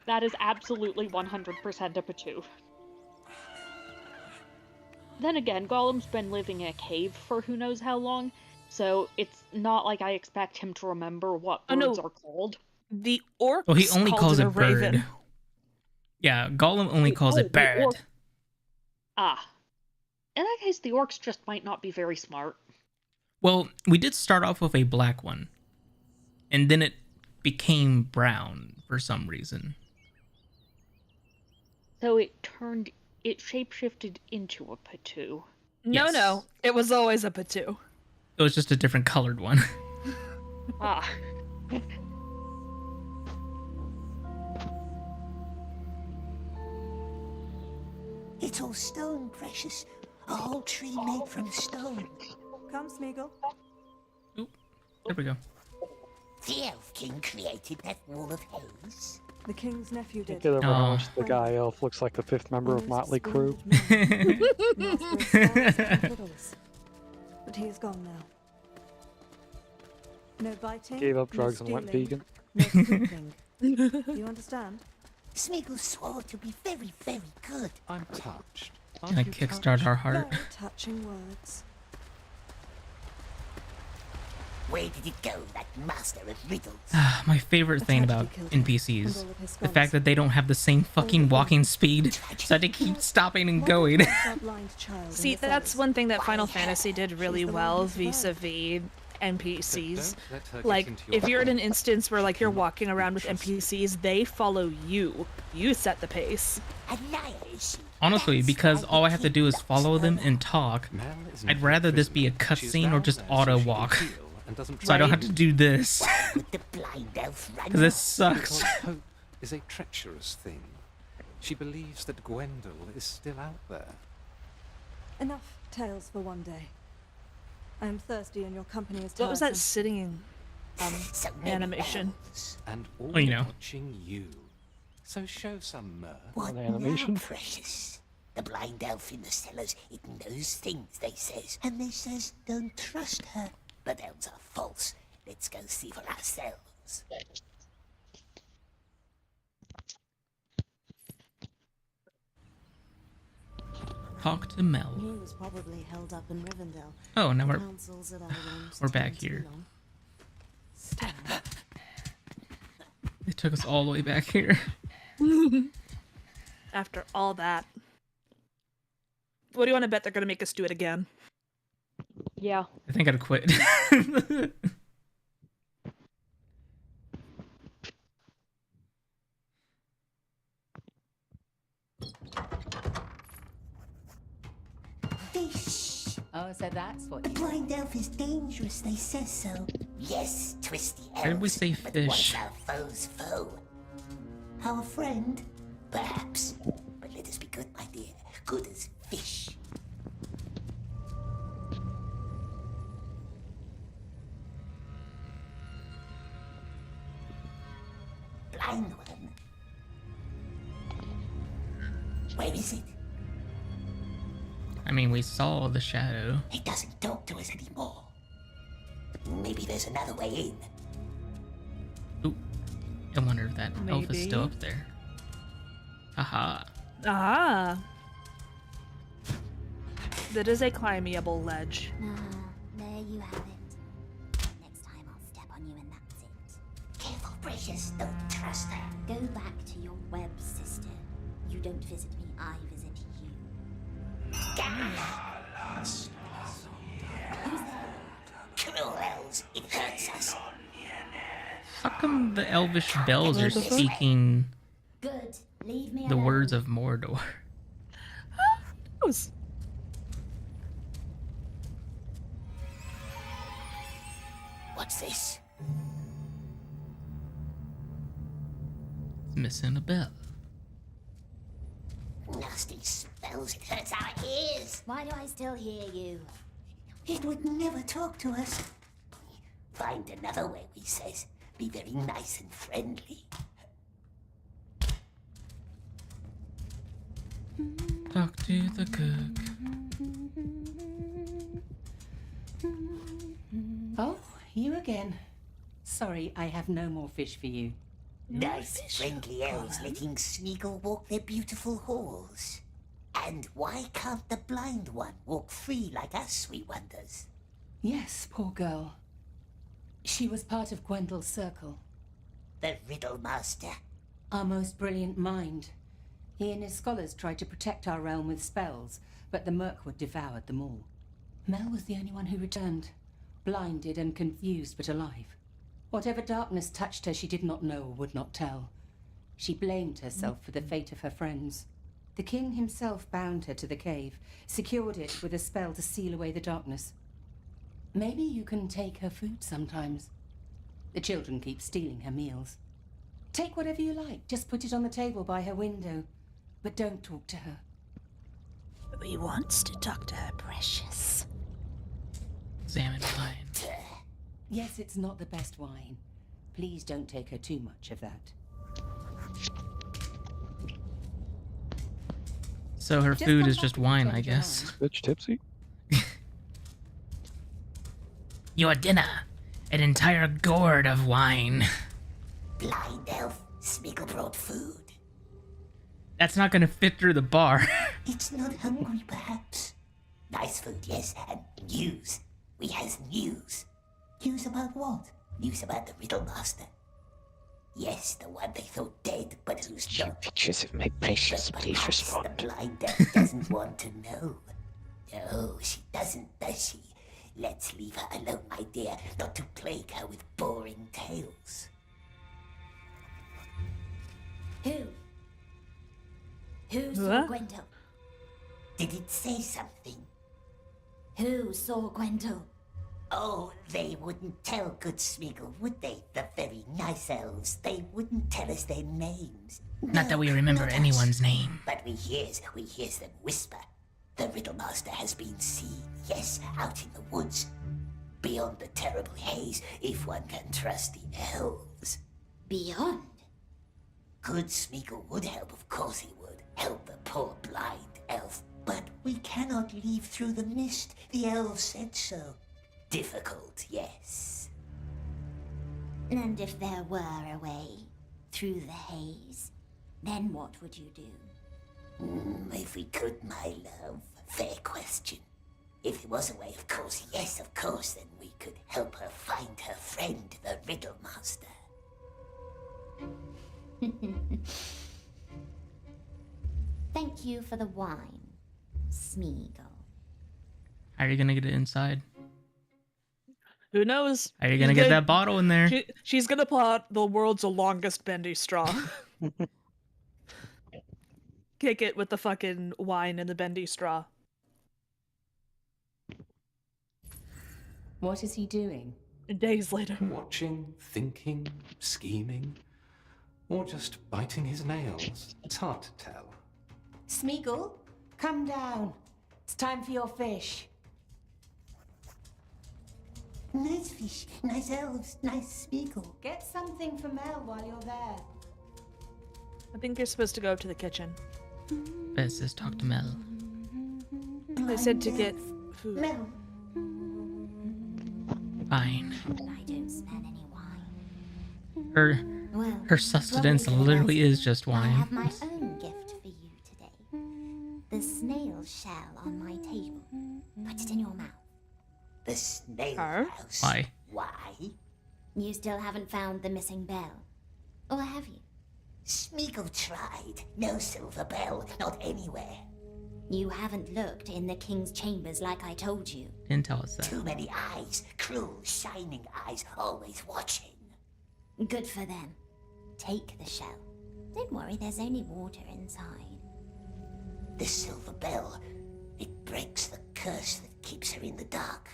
That is absolutely 100% a Patu. Then again, Gollum's been living in a cave for who knows how long, so it's not like I expect him to remember what Oh, no. birds are called. The orc. Oh, he only calls it bird. raven. Yeah, Gollum only calls it the bird. orc- Ah. In that case, the orcs just might not be very smart. Well, we did start off with a black one, and then it became brown for some reason. So it shapeshifted into a Patu. No, Yes. no. It was always a Patu. It was just a different colored one. Ah. It's all stone, precious. A whole tree made from stone. Come, Smeagol. There we go. The Elf King created that wall of haze. The king's nephew did. Get over how Aw. much the guy elf looks like the 5th member of Motley Crue. But he is gone now. No biting. Gave up no drugs and went stealing, vegan. No snooping. You understand? Smeagol swore to be very, very good. I'm touched. Can I kickstart our heart? Very touching words. Where did it go, that master of riddles? My favorite thing about NPCs, the fact that they don't have the same fucking walking speed, so they keep stopping and going. See, that's one thing that Final Fantasy did really well vis-a-vis NPCs. Like, if you're in an instance where, like, you're walking around with NPCs, they follow you. You set the pace. Honestly, because all I have to do is follow them and talk, I'd rather this be a cutscene or just auto walk. So I don't have to do this. Because this sucks. Because hope is a treacherous thing. She believes that Gwendol is still out there. Enough tales for one day. I am thirsty and your company is What was that tiresome. sitting animation? And all Oh, you know. watching you. So show some mirth. What animation? now, precious? The blind elf in the cellars, it knows things, they says. And they says, don't trust her. But elves are false. Let's go see for ourselves. Talk to Mel. He was probably held up in Rivendell. Oh, now The councils had arranged we're to back take too here. long. They took us all the way back here. After all that. What do you want to bet they're gonna make us do it again? Yeah. I think I'd quit. Fish. Oh, so that's what The blind elf is dangerous, they say so. Yes, twisty elves. Why did we say But what's fish? our foe's foe? Our friend? Perhaps. But let us be good, my dear. Good as fish. Blind one. Where is it? I mean, we saw the shadow. It doesn't talk to us anymore. Maybe there's another way in. Ooh, I wonder if that elf is still Maybe. up there. Haha. Ah. That is a climbable ledge. Ah, there you have it. Next time I'll step on you and that's it. Careful, precious. Don't trust her. Go back to your web, sister. You don't visit me, I visit you. Cruel elves, it hurts us. How come the elvish bells are speaking Good. Leave me the alone. words of Mordor? Who's What's this? It's missing a bell. Nasty spells, it hurts our ears. Why do I still hear you? It would never talk to us. Find another way, he says. Be very nice and friendly. Talk to the cook. Oh, you again. Sorry, I have no more fish for you. Nice, friendly elves letting Smeagol walk their beautiful halls. And why can't the blind one walk free like us, we wonders? Yes, poor girl. She was part of Gwendel's circle. The Riddle Master. Our most brilliant mind. He and his scholars tried to protect our realm with spells, but the Mirkwood devoured them all. Mel was the only one who returned, blinded and confused but alive. Whatever darkness touched her, she did not know or would not tell. She blamed herself for the fate of her friends. The king himself bound her to the cave, secured it with a spell to seal away the darkness. Maybe you can take her food sometimes. The children keep stealing her meals. Take whatever you like, just put it on the table by her window. But don't talk to her. We wants to talk to her, precious. Examine wine. Yes, it's not the best wine. Please don't take her too much of that. So her Just food come is back just and wine, I pretend you're guess. Bitch tipsy? Your dinner. An entire gourd of wine. Blind elf, Smeagol brought food. That's not gonna fit through the bar. It's not hungry, perhaps. Nice food, yes, and news. We has news. News about what? News about the Riddle Master. Yes, the one they thought dead, but who's not. Pictures of my precious, But please perhaps respond. the blind elf doesn't want to know. No, she doesn't, does she? Let's leave her alone, my dear, not to plague her with boring tales. Who? Who saw Huh? Gwendol? Did it say something? Who saw Gwendol? Oh, they wouldn't tell good Smeagol, would they? The very nice elves. They wouldn't tell us their names. Not that we remember not us. anyone's name. But we hears them whisper. The Riddle Master has been seen, yes, out in the woods. Beyond the terrible haze, if one can trust the elves. Beyond? Good Smeagol would help, of course he would. Help the poor blind elf. But we cannot leave through the mist. The elves said so. Difficult, yes. And if there were a way through the haze, then what would you do? If we could, my love. Fair question. If there was a way, of course, yes, of course, then we could help her find her friend, the Riddle Master. Thank you for the wine. Smeagol. How are you gonna get it inside? Who knows? How are you gonna get that bottle in there? She's gonna pull out the world's longest bendy straw. Kick it with the fucking wine in the bendy straw. What is he doing? Days later. Watching, thinking, scheming, or just biting his nails. It's hard to tell. Smeagol, come down. It's time for your fish. Nice fish, nice elves, nice Smeagol. Get something for Mel while you're there. I think you're supposed to go up to the kitchen. Best is talk to Mel. They said to get food. Mel. Fine. I don't smell any wine. Her sustenance literally is just I wine. have my own gift for you today. The snail shell on my table. Put it in your mouth. The snail house. Why? Why? You still haven't found the missing bell. Or have you? Smeagol tried. No silver bell, not anywhere. You haven't looked in the king's chambers like I told you. Didn't tell us that. Too many eyes, cruel, shining eyes, always watching. Good for them. Take the shell. Don't worry, there's only water inside. The silver bell, it breaks the curse that keeps her in the dark.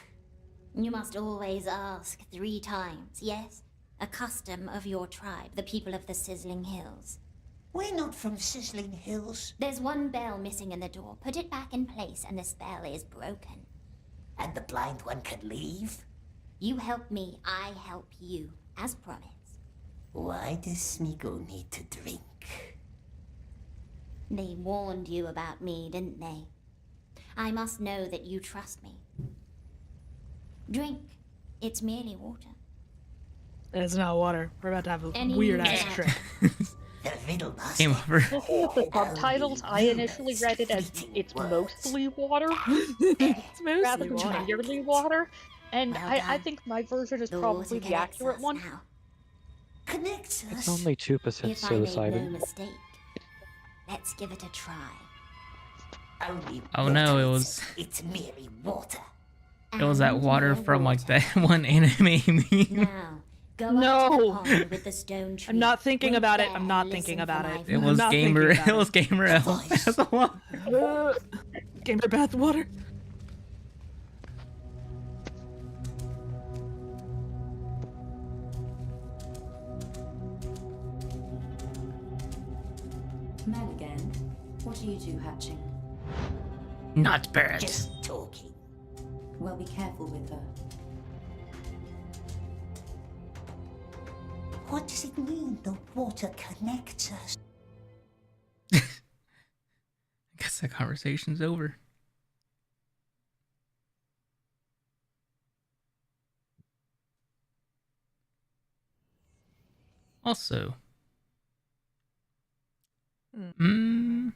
You must always ask 3 times, yes? A custom of your tribe, the people of the Sizzling Hills. We're not from Sizzling Hills. There's one bell missing in the door. Put it back in place and the spell is broken. And the blind one can leave? You help me, I help you, as promised. Why does Smeagol need to drink? They warned you about me, didn't they? I must know that you trust me. Drink. It's merely water. It's not water. We're about to have a Any weird ass minute. trip. The riddle master. Game over. Looking at the subtitles, I initially read it as it's mostly water, It's rather mostly than water. merely water. And Well I done. think my version is The probably water the connects accurate us one. now. Connects It's us. only 2% If I made psilocybin. no mistake, let's give it a try. Only Oh no, it water, was It's merely water. it was that And water no from like water. that one anime meme. Now, go No. up to the pond with the stone tree. I'm not thinking Wait about it. there I'm not and thinking listen about for it. my It I'm was not thinking gamer. about It was gamer elf. That's a lot. Gamer bath water. Mel again. What are you two hatching? Not bad. Just talking. Well, be careful with her. What does it mean the water connects us? I guess that conversation's over. Also, I'm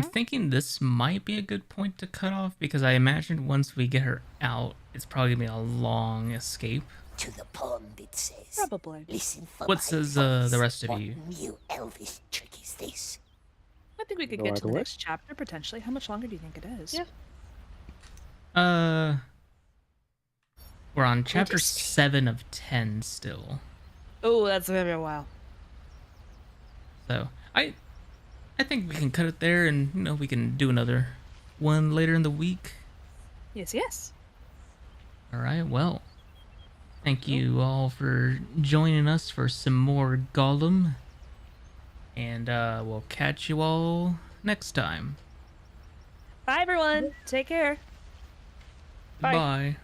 thinking this might be a good point to cut off because I imagine once we get her out, it's probably gonna be a long escape. To the pond, it says. Probably. Listen for What my says voice. the rest of What you? new elvish trick is this? I think we could Go get to either the way. next chapter potentially. How much longer do you think it is? Yeah. We're on chapter 7 of 10 still. Oh, that's gonna be a while. So I think we can cut it there, and we can do another one later in the week. Yes, yes. All right. Well, thank you all for joining us for some more Gollum, and we'll catch you all next time. Bye, everyone. Take care. Bye.